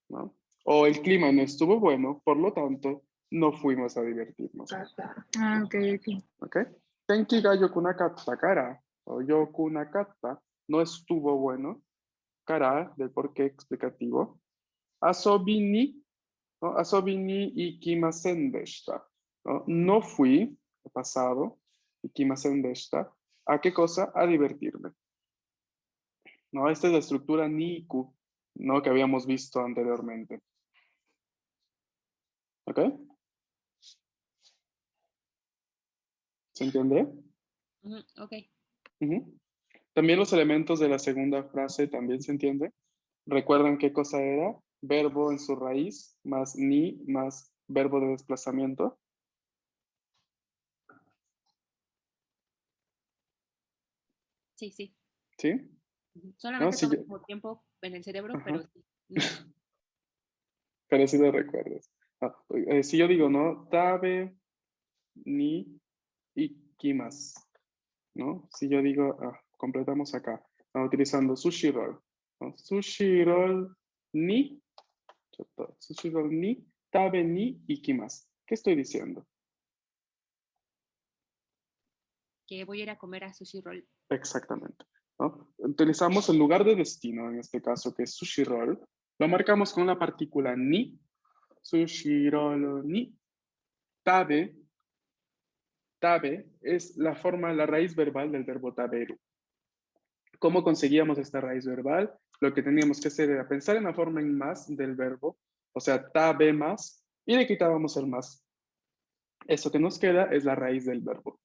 ¿no? O el clima no estuvo bueno, por lo tanto, no fuimos a divertirnos. Ah, ok, ok. ¿Ok? Tenki ga yokunakatta kara, o yokunakatta, no estuvo bueno, kara, del porqué explicativo. Asobi ni, ¿no? Asobi ni ikimasen deshita, ¿no? No fui, pasado, ikimasen deshita, ¿a qué cosa? A divertirme. ¿No? Esta es la estructura niku, ¿no? Que habíamos visto anteriormente. ¿Ok? ¿Se entiende? ok. Ujú. También los elementos de la segunda frase también se entiende. ¿Recuerdan qué cosa era? Verbo en su raíz, más ni, más verbo de desplazamiento. Sí, sí. ¿Sí? ¿No? Solamente Sí, toma como tiempo en el cerebro, ajá. pero sí. Pero sí lo recuerdas. Si yo digo, ¿no? Tabe ni ikimasu, ¿no? Si yo digo, completamos acá, utilizando sushi roll, ¿no? Sushi roll ni, sushi roll ni, tabe ni ikimasu. ¿Qué estoy diciendo? Que voy a ir a comer a Sushi Roll. Exactamente, ¿no? Utilizamos el lugar de destino, en este caso, que es sushi roll, lo marcamos con la partícula ni, sushi roll ni, tabe, tabe es la forma, la raíz verbal del verbo taberu. ¿Cómo conseguíamos esta raíz verbal? Lo que teníamos que hacer era pensar en la forma en más del verbo, o sea, tabe más, y le quitábamos el más. Eso que nos queda es la raíz del verbo.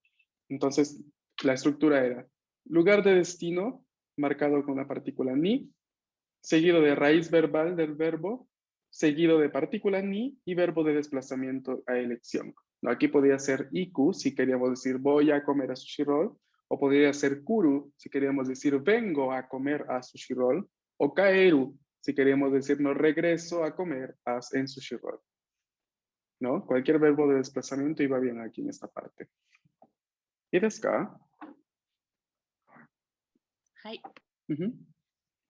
Entonces, la estructura era lugar de destino, marcado con la partícula ni, seguido de raíz verbal del verbo, seguido de partícula ni y verbo de desplazamiento a elección. ¿No? Aquí podría ser iku si queríamos decir voy a comer a sushi roll, o podría ser kuru si queríamos decir vengo a comer a sushi roll, o kaeru si queríamos decir no regreso a comer en sushi roll. ¿No? Cualquier verbo de desplazamiento iba bien aquí en esta parte. ¿Y desu ka? Hi.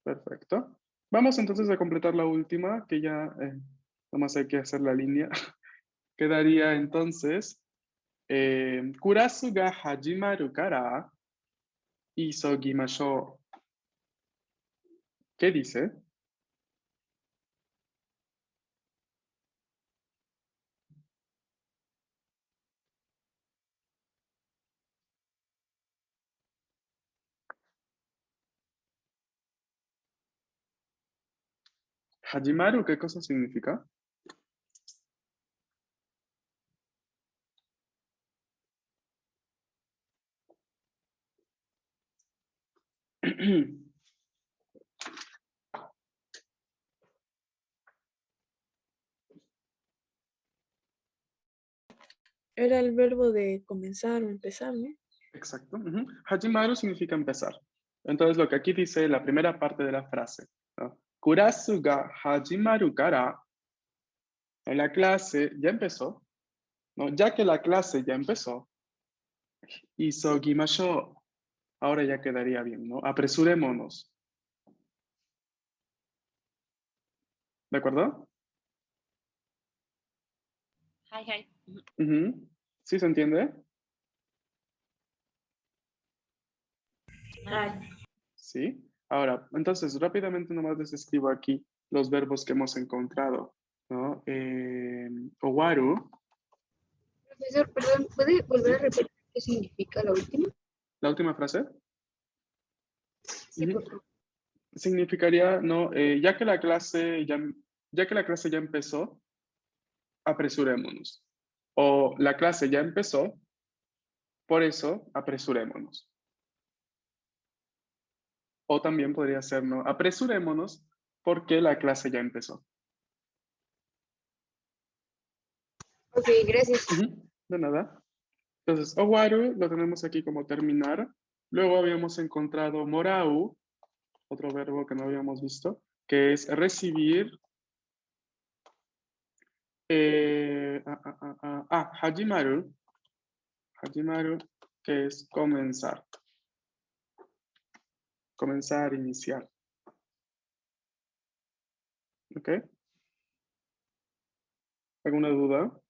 Perfecto. Vamos entonces a completar la última, que ya nomás hay que hacer la línea. Quedaría entonces, kurasu ga hajimaru kara isogimashou. ¿Qué dice? Hajimaru, ¿qué cosa significa? Era el verbo de comenzar o empezar, ¿no? Exacto. Hajimaru significa empezar. Entonces, lo que aquí dice la primera parte de la frase, ¿no? Kurasu ga hajimaru kara, la clase ya empezó, ¿no? Ya que la clase ya empezó, isogimashou, ahora ya quedaría bien, ¿no? Apresurémonos. ¿De acuerdo? Hi, hi. Ujú. ¿Sí se entiende? Ay, Sí. Ahora, entonces, rápidamente nomás les escribo aquí los verbos que hemos encontrado, ¿no? Owaru, Profesor, perdón, ¿puede volver a repetir qué significa la última? la última frase, Sí, por favor. significaría, ¿no? Ya que la clase ya empezó, apresurémonos. O la clase ya empezó, por eso apresurémonos. O también podría ser, ¿no? Apresurémonos porque la clase ya empezó. Ok, gracias. De nada. Entonces, owaru lo tenemos aquí como terminar. Luego habíamos encontrado morau, otro verbo que no habíamos visto, que es recibir. Hajimaru. Hajimaru, que es comenzar. Comenzar, iniciar. ¿Ok? ¿Alguna duda?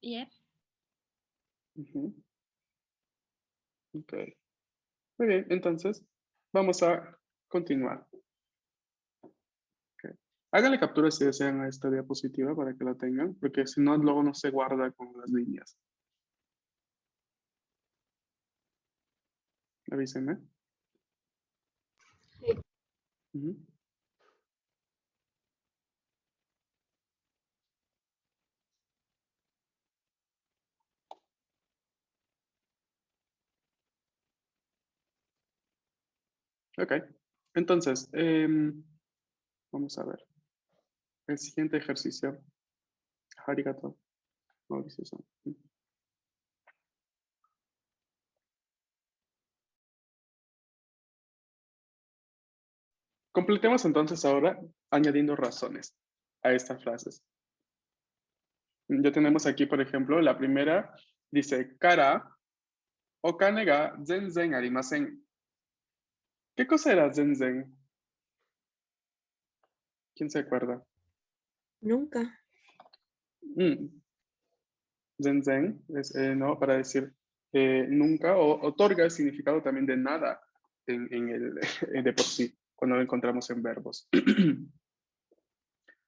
Yep. Ujú. Ok. Muy bien, entonces vamos a continuar. Ok. Háganle captura si desean a esta diapositiva para que la tengan, porque si no, luego no se guarda con las líneas. Avísenme. Sí. Ujú. Ok. Entonces, vamos a ver. El siguiente ejercicio. Arigato, Mauricio-san. Completemos entonces ahora añadiendo razones a estas frases. Ya tenemos aquí, por ejemplo, la primera dice, Kara, okane ga zenzen arimasen. ¿Qué cosa era zenzen? ¿Quién se acuerda? Nunca. Mm, Zenzen es, ¿no? Para decir nunca, o otorga el significado también de nada en el, de por sí, cuando lo encontramos en verbos.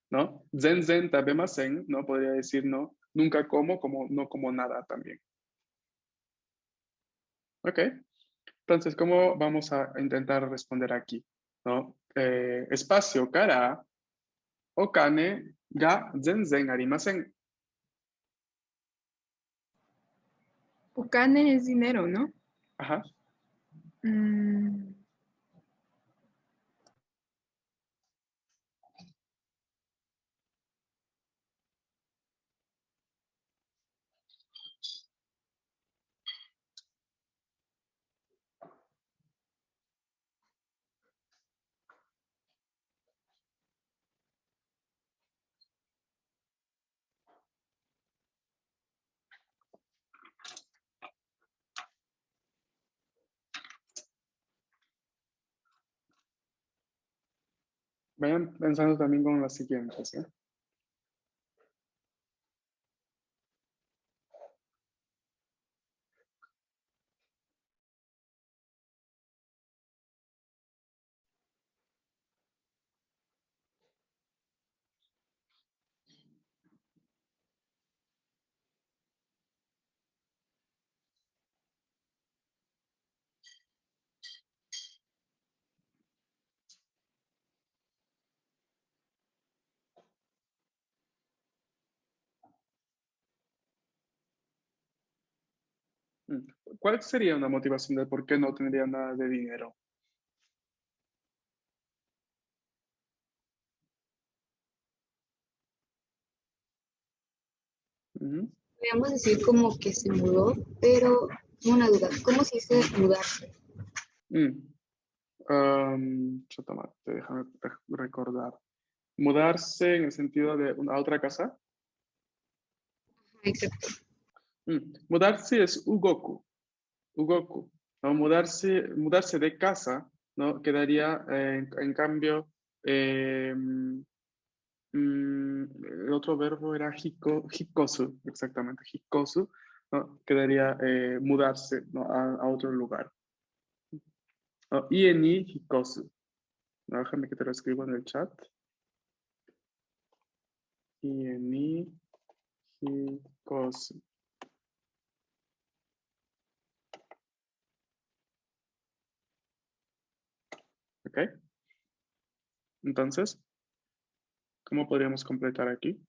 ¿No? Zen tabemasen, ¿no? Podría decir, ¿no? Nunca como no como nada también. Ok. Entonces, ¿cómo vamos a intentar responder aquí? ¿No? Espacio, cara, okane ga zenzen arimasen. Ukane es dinero, ¿no? Ajá. Mm, Vayan pensando también con las siguientes, ¿eh? ¿Cuál sería una motivación de por qué no tendría nada de dinero? Ujú. Podríamos decir como que se mudó, pero tengo una duda. ¿Cómo se dice mudarse? Mm. Déjame recordar. Mudarse en el sentido de a otra casa. Exacto. Mudarse es ugoku. Ugoku. ¿No? Mudarse de casa, ¿no? Quedaría en cambio. eh, el otro verbo era hikosu, exactamente, hikosu, ¿no? Quedaría mudarse, ¿no? a otro lugar. ¿No? Ie ni hikosu. ¿No? Déjame que te lo escribo en el chat. Ie ni hikosu. ¿Ok? Entonces, ¿cómo podríamos completar aquí?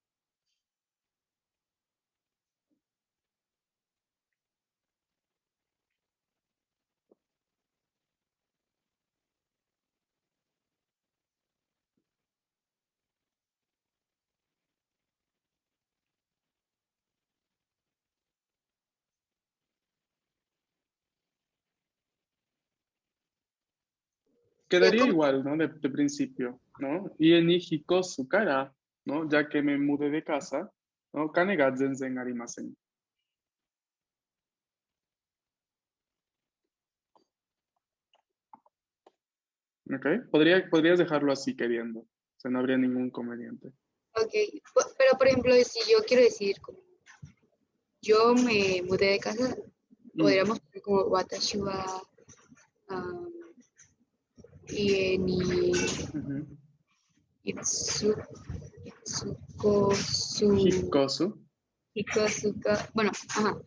Sería Quedaría como, igual, ¿no? De principio, ¿no? Ie ni hikosu kara, ¿no? Ya que me mudé de casa, ¿no? Kane ga zenzen arimasen. ¿Ok? Podrías dejarlo así queriendo. O sea, no habría ningún inconveniente. ok, pero por ejemplo, si yo quiero decir, como, yo me mudé de casa, podríamos poner como watashi wa um, ie ni Ujú. itsu, itsukosu, Hikosu. hikosuka, bueno, ajá,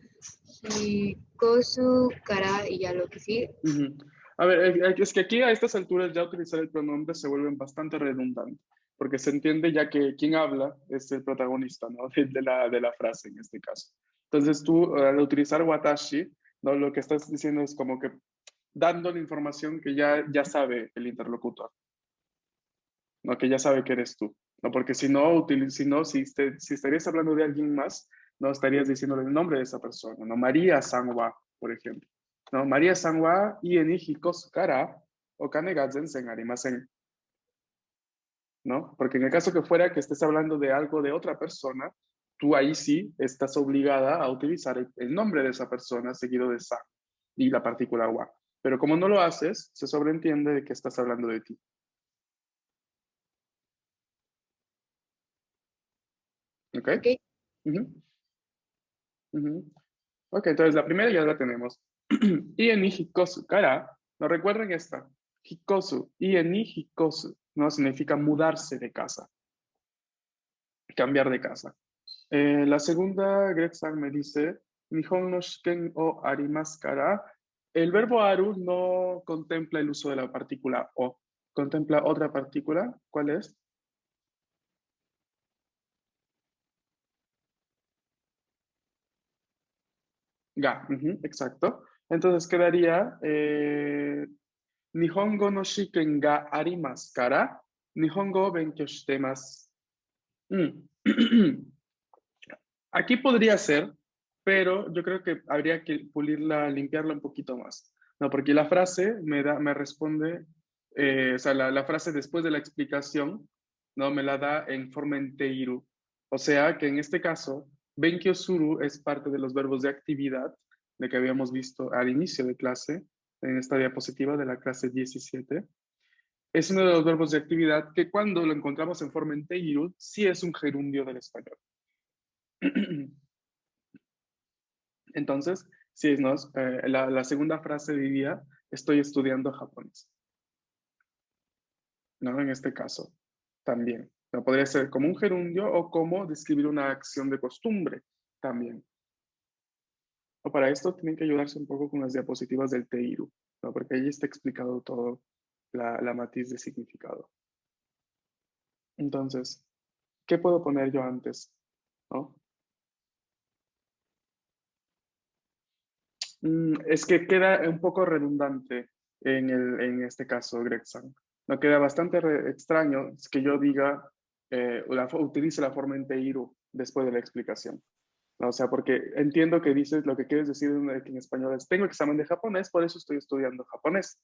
hikosu kara y ya lo que sigue. Ujú. A ver, es que aquí a estas alturas ya utilizar el pronombre se vuelve bastante redundante, porque se entiende ya que quien habla es el protagonista, ¿no? De la frase en este caso. Entonces tú, al utilizar watashi, ¿no? Lo que estás diciendo es como que dando la información que ya sabe el interlocutor, ¿no? Que ya sabe que eres tú, ¿no? Porque si no, si estarías hablando de alguien más, no estarías diciéndole el nombre de esa persona, ¿no? María Sanwa, por ejemplo, ¿no? María Sanwa y en hijos kara o kane ga zensen arimasen, ¿no? Porque en el caso que fuera que estés hablando de algo de otra persona, tú ahí sí estás obligada a utilizar el nombre de esa persona seguido de san y la partícula wa. Pero como no lo haces, se sobreentiende de que estás hablando de ti. ¿Ok? Ok, Ujú, ujú. Ok, entonces la primera ya la tenemos. Y en hikosu kara, ¿no recuerden esta? Hikosu, y en hikosu, ¿no? Significa mudarse de casa, cambiar de casa. La segunda, Greg-san me dice, Nihon no shiken o arimasu kara. El verbo aru no contempla el uso de la partícula o, contempla otra partícula. ¿Cuál es? Ga, ujú, exacto. Entonces quedaría Nihongo no shiken ga arimasu kara, Nihongo o benkyou shitemasu. Mm. Aquí podría ser, pero yo creo que habría que pulirla, limpiarla un poquito más. No, porque la frase me responde, o sea, la frase después de la explicación, no, me la da en forma enteiru. O sea, que en este caso, benkyou suru es parte de los verbos de actividad de que habíamos visto al inicio de clase, en esta diapositiva de la clase 17. Es uno de los verbos de actividad que cuando lo encontramos en forma enteiru, sí es un gerundio del español. Entonces, sí, la segunda frase diría, estoy estudiando japonés, ¿no? En este caso, también. No podría ser como un gerundio o como describir una acción de costumbre, también. O para esto tienen que ayudarse un poco con las diapositivas del Teiru, ¿no? Porque ahí está explicado todo la matiz de significado. Entonces, ¿qué puedo poner yo antes? ¿No? Es que queda un poco redundante en este caso, Gregson. No queda bastante extraño que yo diga, utilice la forma en Teiru después de la explicación. ¿No? O sea, porque entiendo que dices, lo que quieres decir en español es, tengo examen de japonés, por eso estoy estudiando japonés.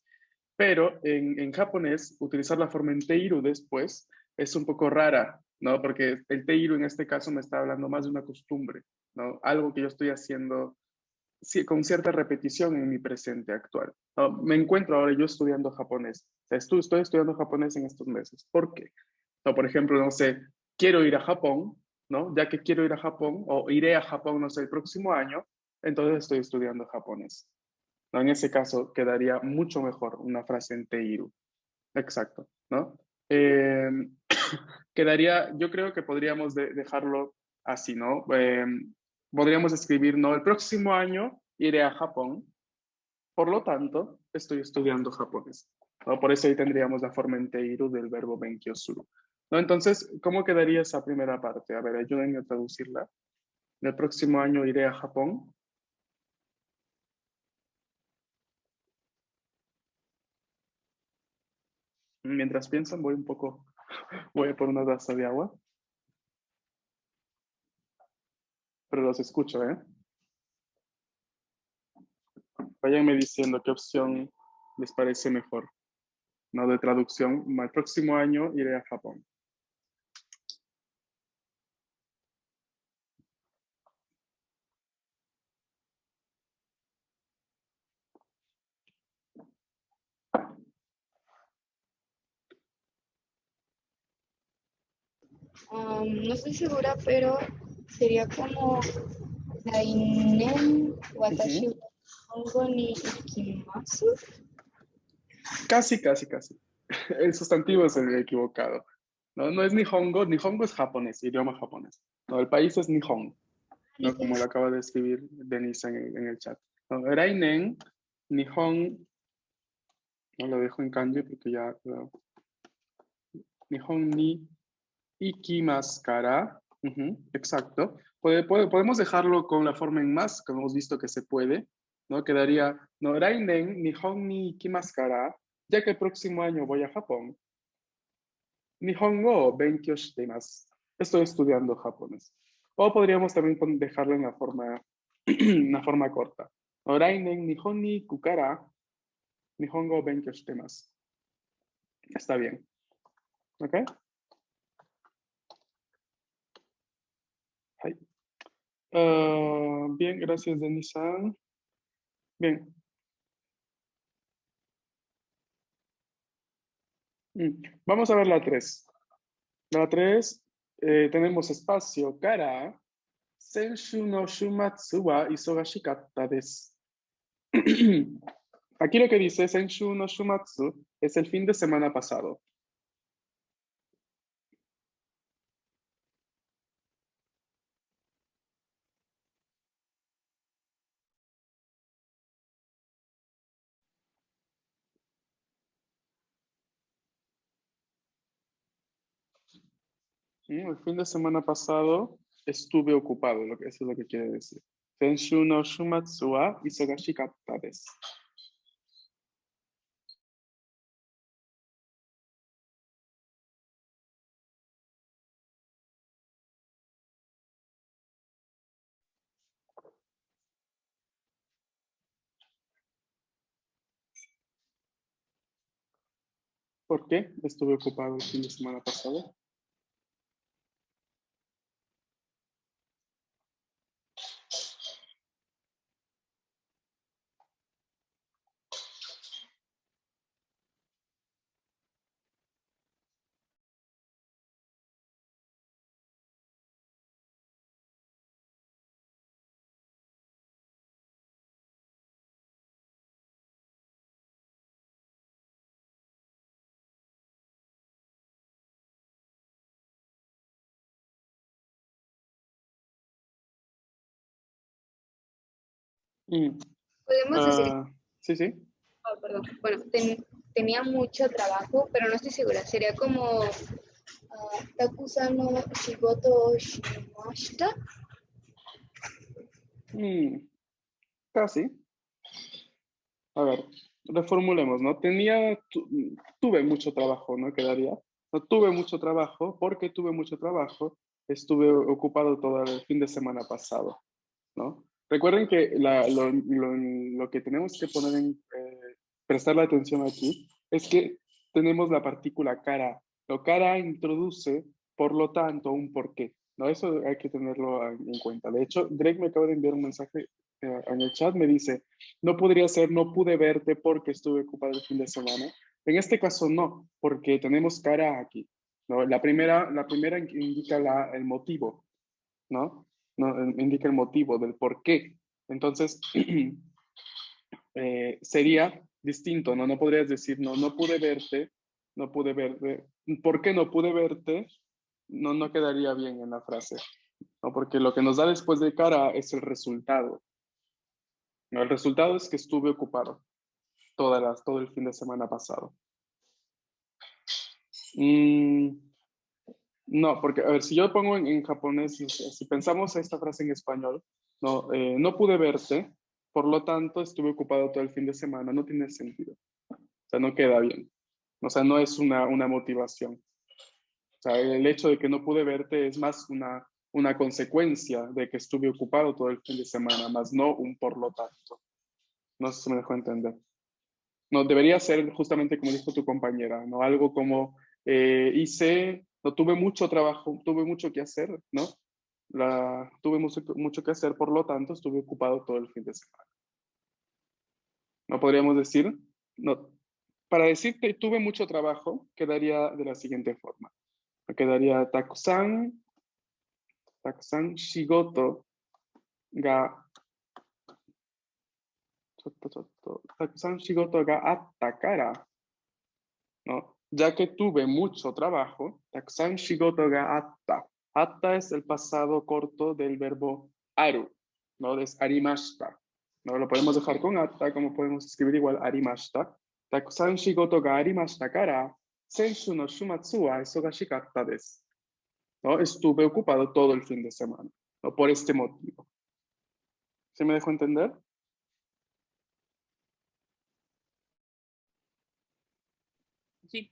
Pero en japonés, utilizar la forma en Teiru después es un poco rara, ¿no? Porque el Teiru en este caso me está hablando más de una costumbre, ¿no? Algo que yo estoy haciendo con cierta repetición en mi presente actual. ¿No? Me encuentro ahora yo estudiando japonés. O sea, estoy estudiando japonés en estos meses. ¿Por qué? No, por ejemplo, no sé, quiero ir a Japón, ¿no? Ya que quiero ir a Japón o iré a Japón, no sé, el próximo año, entonces estoy estudiando japonés. ¿No? En ese caso quedaría mucho mejor una frase en Teiru. Exacto, ¿no? Eh, quedaría, yo creo que podríamos dejarlo así, ¿no? Podríamos escribir, ¿no? El próximo año iré a Japón, por lo tanto, estoy estudiando japonés, ¿no? Por eso ahí tendríamos la forma en Teiru del verbo benkyosuru, ¿no? Entonces, ¿cómo quedaría esa primera parte? A ver, ayúdenme a traducirla. El próximo año iré a Japón. Mientras piensan, voy a por una taza de agua, pero los escucho, ¿eh? Váyanme diciendo qué opción les parece mejor, ¿no? De traducción. El próximo año iré a Japón. No estoy segura, pero sería como Lainen Watashi wa Hongo ni Ikimasu. Casi, casi, casi. El sustantivo es el equivocado. No, no es Nihongo. Nihongo es japonés, idioma japonés. No, el país es Nihon, ¿no? Como lo acaba de escribir Denise en el chat. No, Rainen, Nihon, no lo dejo en kanji porque ya... Nihon ni ikimasu kara. Exacto. Podemos dejarlo con la forma en más, que hemos visto que se puede, ¿no? Quedaría, no, Rainen, Nihon ni ikimasu kara, ya que el próximo año voy a Japón. Nihongo o benkyou shitemasu. Estoy estudiando japonés. O podríamos también dejarlo en la forma, una forma corta. Rainen nihon ni kukara, Nihongo o benkyou shitemasu. Está bien. ¿Ok? Hi. Bien, gracias, Denisa. Bien. Vamos a ver la 3. La 3, tenemos espacio, kara. Senshu no shumatsu wa isogashikatta desu. Aquí lo que dice Senshu no shumatsu es el fin de semana pasado. El fin de semana pasado estuve ocupado, eso es lo que quiere decir. Senshu no shumatsu wa isogashikatta desu. ¿Por qué estuve ocupado el fin de semana pasado? Mm, Podemos decir, sí, sí. perdón, bueno, tenía mucho trabajo, pero no estoy segura. Sería como Takusan no shigoto o shimashita. Casi. A ver, reformulemos, ¿no? Tuve mucho trabajo, ¿no? Quedaría. No tuve mucho trabajo, porque tuve mucho trabajo, estuve ocupado todo el fin de semana pasado, ¿no? Recuerden que lo que tenemos que prestar la atención aquí es que tenemos la partícula cara. Lo cara introduce, por lo tanto, un porqué, ¿no? Eso hay que tenerlo en cuenta. De hecho, Greg me acaba de enviar un mensaje en el chat, me dice, no podría ser, no pude verte porque estuve ocupado el fin de semana. En este caso no, porque tenemos cara aquí, ¿no? La primera indica el motivo, ¿no? No, indica el motivo del por qué. Entonces, sería distinto, ¿no? No podrías decir, no, no pude verte, no pude verte. ¿Por qué no pude verte? No, no quedaría bien en la frase, ¿no? Porque lo que nos da después de cara es el resultado, ¿no? El resultado es que estuve ocupado todo el fin de semana pasado. No, porque, a ver, si yo pongo en japonés, si pensamos esta frase en español, no, no pude verte, por lo tanto estuve ocupado todo el fin de semana, no tiene sentido. O sea, no queda bien. O sea, no es una motivación. O sea, el hecho de que no pude verte es más una consecuencia de que estuve ocupado todo el fin de semana, más no un por lo tanto. No sé si me dejó entender. No, debería ser justamente como dijo tu compañera, ¿no? Algo como no tuve mucho trabajo, tuve mucho que hacer, ¿no? Tuve mucho que hacer, por lo tanto, estuve ocupado todo el fin de semana. ¿No podríamos decir? No. Para decir que tuve mucho trabajo, quedaría de la siguiente forma. Quedaría takusan shigoto ga takusan shigoto ga atta kara, ¿no? Ya que tuve mucho trabajo, takusan shigoto ga atta. Atta es el pasado corto del verbo aru, ¿no? Es arimashita. ¿No? Lo podemos dejar con atta, como podemos escribir igual arimashita. Takusan shigoto ga arimashita kara, senshu no shumatsu wa isogashikatta desu. ¿No? Estuve ocupado todo el fin de semana, ¿no? Por este motivo. ¿Se me dejó entender? Sí.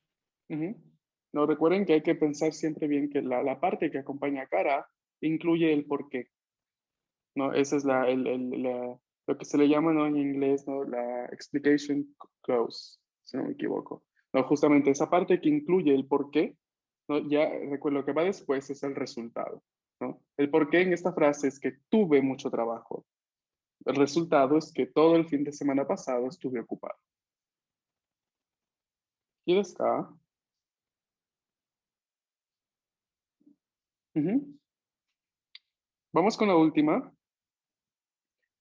No, recuerden que hay que pensar siempre bien que la parte que acompaña a cara incluye el porqué, ¿no? Esa es lo que se le llama, ¿no? En inglés, ¿no? La explication clause, si no me equivoco. No, justamente esa parte que incluye el porqué, ¿no? Ya recuerdo lo que va después es el resultado, ¿no? El porqué en esta frase es que tuve mucho trabajo. El resultado es que todo el fin de semana pasado estuve ocupado. ¿Y acá? Vamos con la última.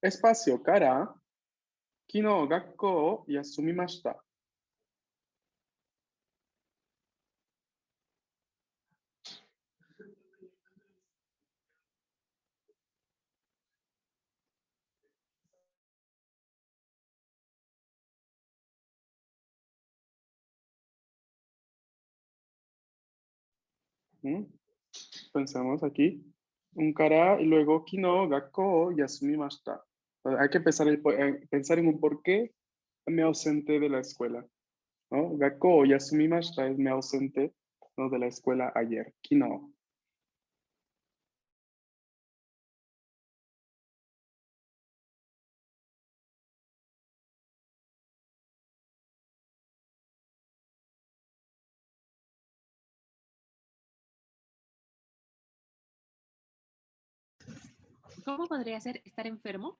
Espacio cara. Kino gakkou o yasumimashita. Pensamos aquí. Un cara y luego kino gakkou o yasumimashita. Hay que pensar en un por qué me ausenté de la escuela, ¿no? Gakkou o yasumimashita es me ausenté, ¿no? De la escuela ayer. Kino. ¿Cómo podría ser estar enfermo?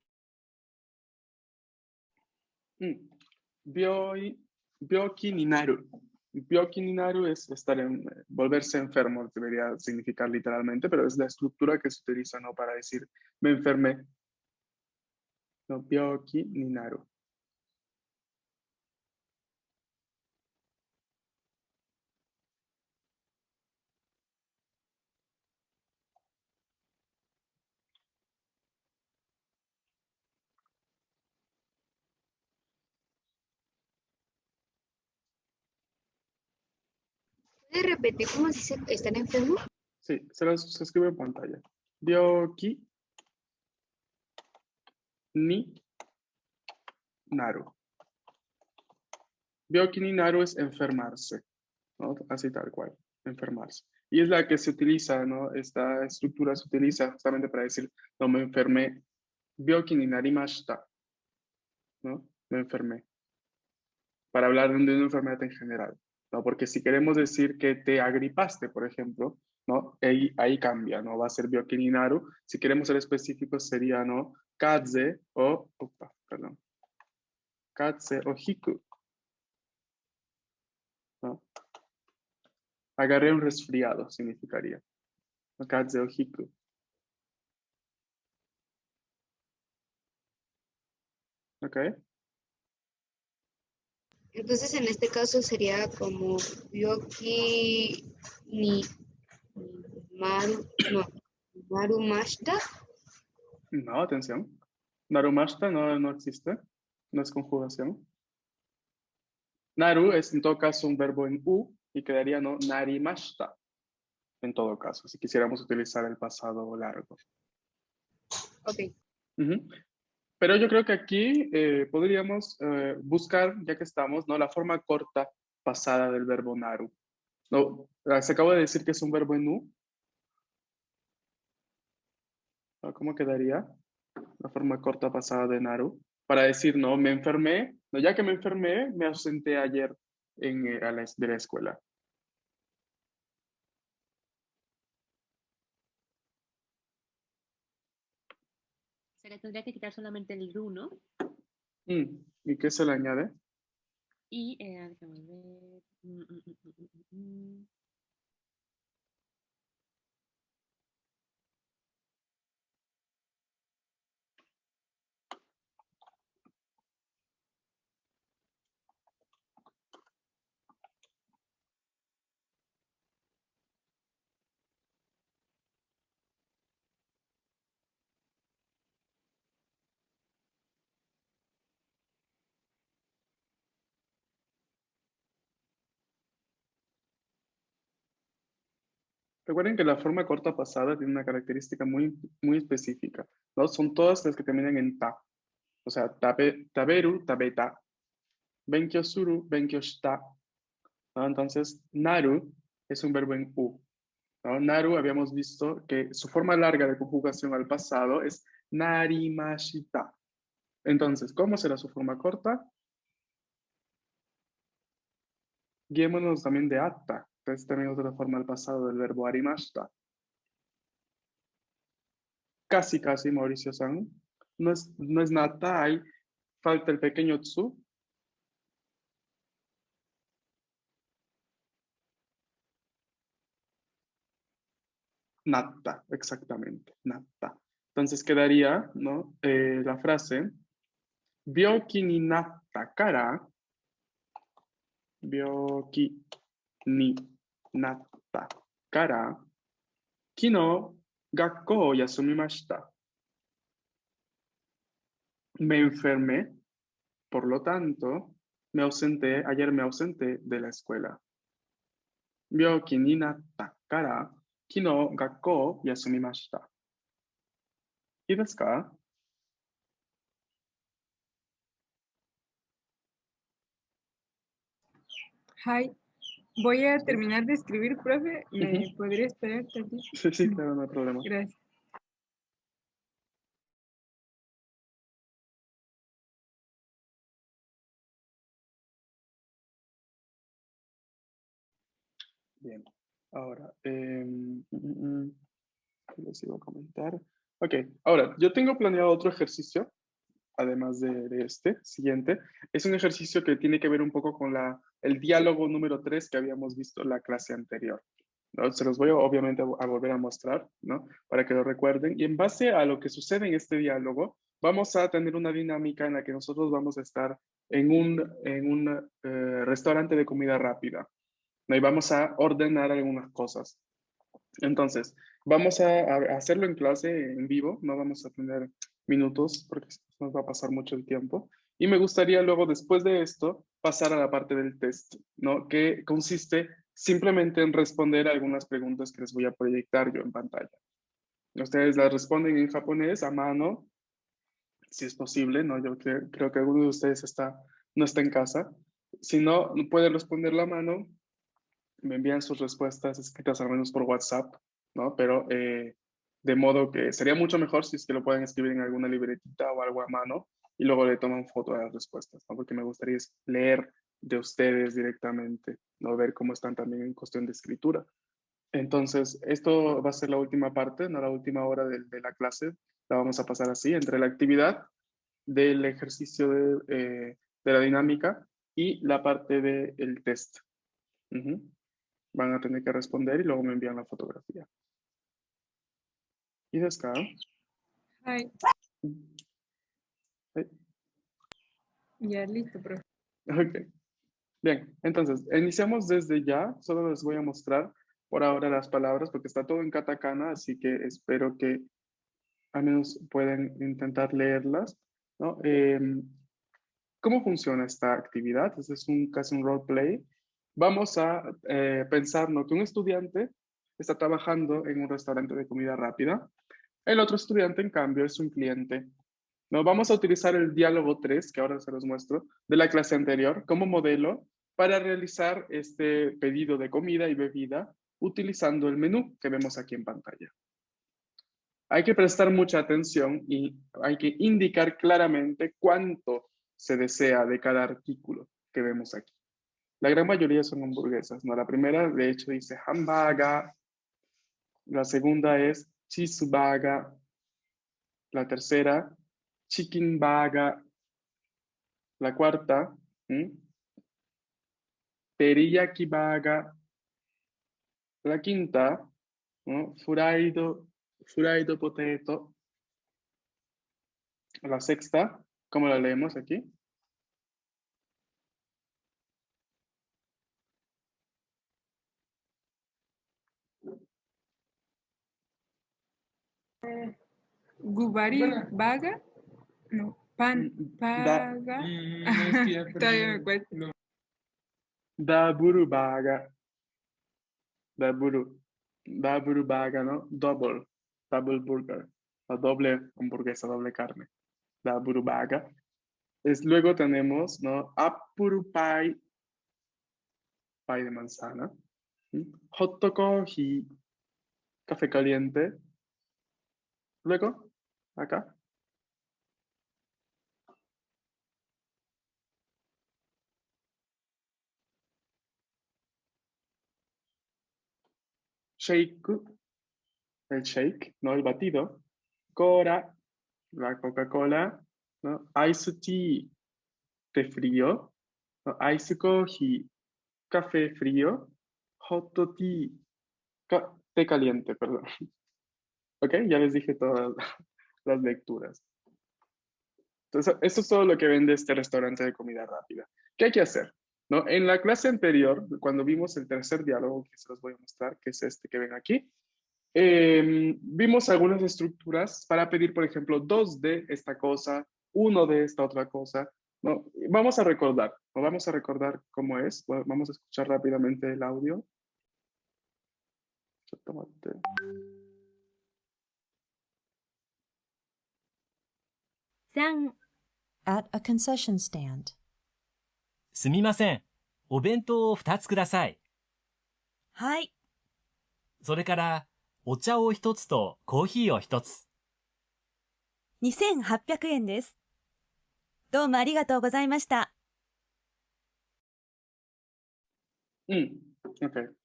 Byoki ni naru. Byoki ni naru es volverse enfermo, debería significar literalmente, pero es la estructura que se utiliza, ¿no? Para decir me enfermé. No, byoki ni naru. ¿Puedes repetir cómo se dice están enfermos? Sí, se escribe en pantalla. Byoki ni naru. Byoki ni naru es enfermarse, ¿no? Así tal cual, enfermarse. Y es la que se utiliza, ¿no? Esta estructura se utiliza justamente para decir, no me enfermé. Byoki ni narimashita, ¿no? Me enfermé. Para hablar de una enfermedad en general, ¿no? Porque si queremos decir que te agripaste, por ejemplo, ¿no? Ahí cambia, ¿no? Va a ser byoki ni naru. Si queremos ser específicos sería, ¿no? Kadze o, perdón. Kadze o hiku, ¿no? Agarré un resfriado, significaría. Kadze o hiku. ¿Ok? Entonces, en este caso sería como Byoki ni no, Marumashita. No, atención. Narumashita no existe. No es conjugación. Naru es en todo caso un verbo en U y quedaría, ¿no? Narimashita. En todo caso, si quisiéramos utilizar el pasado largo. Ok. Ujú. Pero yo creo que aquí podríamos buscar, ya que estamos, ¿no? La forma corta pasada del verbo naru. No, se acaba de decir que es un verbo en U. ¿No? ¿Cómo quedaría la forma corta pasada de naru? Para decir, no, me enfermé. No, ya que me enfermé, me ausenté ayer de la escuela. Se le tendría que quitar solamente el ru, ¿no? ¿Y qué se le añade? Y, déjame ver. Recuerden que la forma corta pasada tiene una característica muy específica, ¿no? Son todas las que terminan en ta. O sea, taberu, tabeta, benkyo suru, benkyo shita, ¿no? Entonces, naru es un verbo en U, ¿no? Naru habíamos visto que su forma larga de conjugación al pasado es narimashita. Entonces, ¿cómo será su forma corta? Guiémonos también de atta, que es también otra forma al pasado del verbo arimashita. Casi, Mauricio-san. No es nata, hay falta el pequeño tsu. Natta, exactamente, natta. Entonces quedaría, ¿no? La frase, byoki ni natta kara, byoki ni natta kara, kino gakkou o yasumimashita. Me enfermé, por lo tanto, ayer me ausenté de la escuela. Byoki ni natta kara, kino gakkou yasumimashita. ¿Y desu ka? Hi, voy a terminar de escribir, profe. ¿Me podría esperar tantito? Sí, claro, no hay problema. Gracias. Bien, ahora, ¿qué les iba a comentar? Ok, ahora, yo tengo planeado otro ejercicio, además de este, siguiente. Es un ejercicio que tiene que ver un poco con el diálogo número 3 que habíamos visto en la clase anterior, ¿no? Se los voy obviamente a volver a mostrar, ¿no? Para que lo recuerden. Y en base a lo que sucede en este diálogo, vamos a tener una dinámica en la que nosotros vamos a estar en un restaurante de comida rápida, ¿no? Y vamos a ordenar algunas cosas. Entonces, vamos a hacerlo en clase, en vivo, no vamos a tener minutos porque nos va a pasar mucho el tiempo. Y me gustaría luego, después de esto, pasar a la parte del test, ¿no? Que consiste simplemente en responder algunas preguntas que les voy a proyectar yo en pantalla. Ustedes las responden en japonés a mano, si es posible, ¿no? Yo creo que alguno de ustedes no está en casa. Si no, pueden responder la mano, me envían sus respuestas escritas al menos por WhatsApp, ¿no? Pero de modo que sería mucho mejor si es que lo pueden escribir en alguna libretita o algo a mano y luego le toman foto de las respuestas, ¿no? Porque me gustaría leer de ustedes directamente, ¿no? Ver cómo están también en cuestión de escritura. Entonces, esto va a ser la última parte, no la última hora de la clase. La vamos a pasar así, entre la actividad del ejercicio de la dinámica y la parte del test. Ujú. Van a tener que responder y luego me envían la fotografía. ¿Y de acá? はい。はい。 Ya listo, profe. Ok. Bien, entonces, iniciamos desde ya. Solo les voy a mostrar por ahora las palabras porque está todo en katakana, así que espero que al menos pueden intentar leerlas, ¿no? ¿Cómo funciona esta actividad? Este es casi un roleplay. Vamos a pensar, ¿no? Que un estudiante está trabajando en un restaurante de comida rápida. El otro estudiante, en cambio, es un cliente. ¿No? Vamos a utilizar el diálogo 3, que ahora se los muestro, de la clase anterior, como modelo para realizar este pedido de comida y bebida utilizando el menú que vemos aquí en pantalla. Hay que prestar mucha atención y hay que indicar claramente cuánto se desea de cada artículo que vemos aquí. La gran mayoría son hamburguesas, ¿no? La primera, de hecho, dice hamburger. La segunda es cheeseburger. La tercera, chicken burger. La cuarta, teriyaki burger. La quinta, ¿no? Fried potato. La sexta, ¿cómo la leemos aquí? Gubari Vaga. No, Pan Da, Paga. Todavía me cuesta. daburu burger. Daburu burger, ¿no? Double burger. La doble hamburguesa, doble carne. Daburu burger. Luego tenemos, ¿no? Apple pie. Pie de manzana. Hot coffee. Café caliente. Luego, acá. Shake, el shake, ¿no? El batido. Cora, la Coca-Cola, ¿no? Ice tea, té frío. ¿No? Ice coffee, café frío. Hot tea, té caliente, perdón. Ok, ya les dije todas las lecturas. Entonces, esto es todo lo que vende este restaurante de comida rápida. ¿Qué hay que hacer? ¿No? En la clase anterior, cuando vimos el tercer diálogo, que se los voy a mostrar, que es este que ven aquí, vimos algunas estructuras para pedir, por ejemplo, 2 de esta cosa, 1 de esta otra cosa, ¿no? Vamos a recordar, ¿no? Vamos a recordar cómo es. Vamos a escuchar rápidamente el audio. Tomate. 3 At a concession stand. すみません。お弁当を2つください。はい。それから、お茶を1つとコーヒーを1つ。2800円です。どうもありがとうございました。Ok.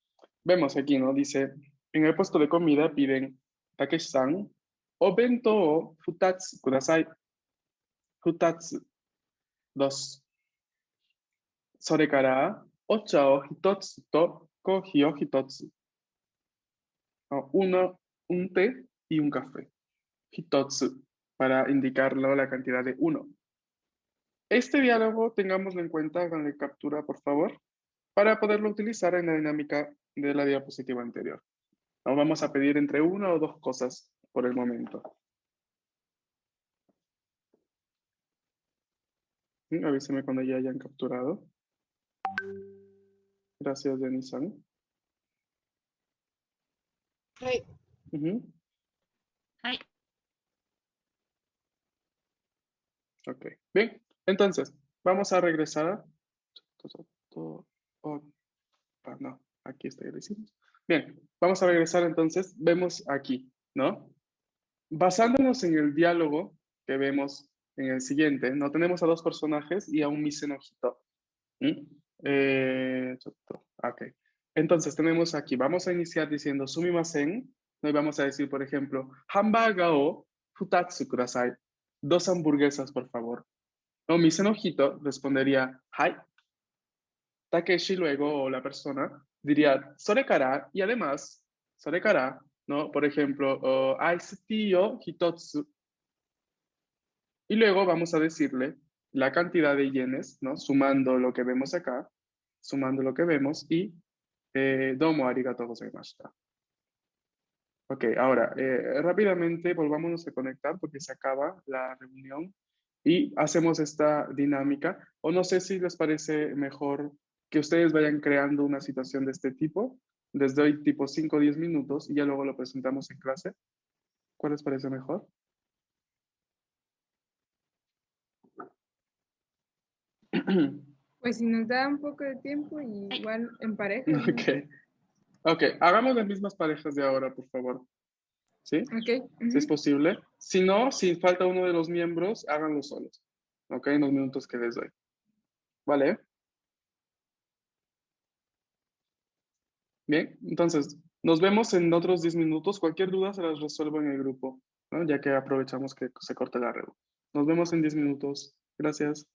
Vemos aquí, ¿no? Dice, en el puesto de comida piden Takeshi-san, obento o futatsu kudasai. Futatsu, 2. それから、お茶を1つとコーヒーを1つ。Un té y un café. Hitotsu, para indicarlo la cantidad de 1. Este diálogo, tengámoslo en cuenta, háganle captura, por favor, para poderlo utilizar en la dinámica de la diapositiva anterior. Nos vamos a pedir entre 1 o 2 cosas por el momento. Avísenme cuando ya hayan capturado. Gracias, Denise-san. はい。はい。 Ok, bien. Entonces, vamos a regresar No, aquí está, ya lo hicimos. Bien, vamos a regresar entonces. Vemos aquí, ¿no? Basándonos en el diálogo que vemos en el siguiente, ¿no? Tenemos a dos personajes y a un misenojito. Ok. Entonces tenemos aquí, vamos a iniciar diciendo sumimasen, ¿no? Y vamos a decir, por ejemplo, hamburger o futatsu kudasai. 2 hamburguesas, por favor. No, misenojito respondería, hai. Takeshi luego, o la persona, diría, sore kara, y además, sore kara, ¿no? Por ejemplo, ice tea o hitotsu. Y luego vamos a decirle la cantidad de yenes, ¿no? Sumando lo que vemos acá, sumando lo que vemos, y domo arigatou gozaimashita. Ok, ahora, rápidamente volvámonos a conectar porque se acaba la reunión y hacemos esta dinámica. O no sé si les parece mejor que ustedes vayan creando una situación de este tipo. Les doy tipo 5 o 10 minutos y ya luego lo presentamos en clase. ¿Cuál les parece mejor? Pues si nos da un poco de tiempo, igual en pareja. ¿no? Ok, hagamos las mismas parejas de ahora, por favor. ¿Sí? Ok. Si es posible. Si no, si falta uno de los miembros, háganlo solos. Ok, en los minutos que les doy. ¿Vale? Bien, entonces, nos vemos en otros 10 minutos. Cualquier duda se las resuelvo en el grupo, ¿no? Ya que aprovechamos que se corta la red. Nos vemos en 10 minutos. Gracias.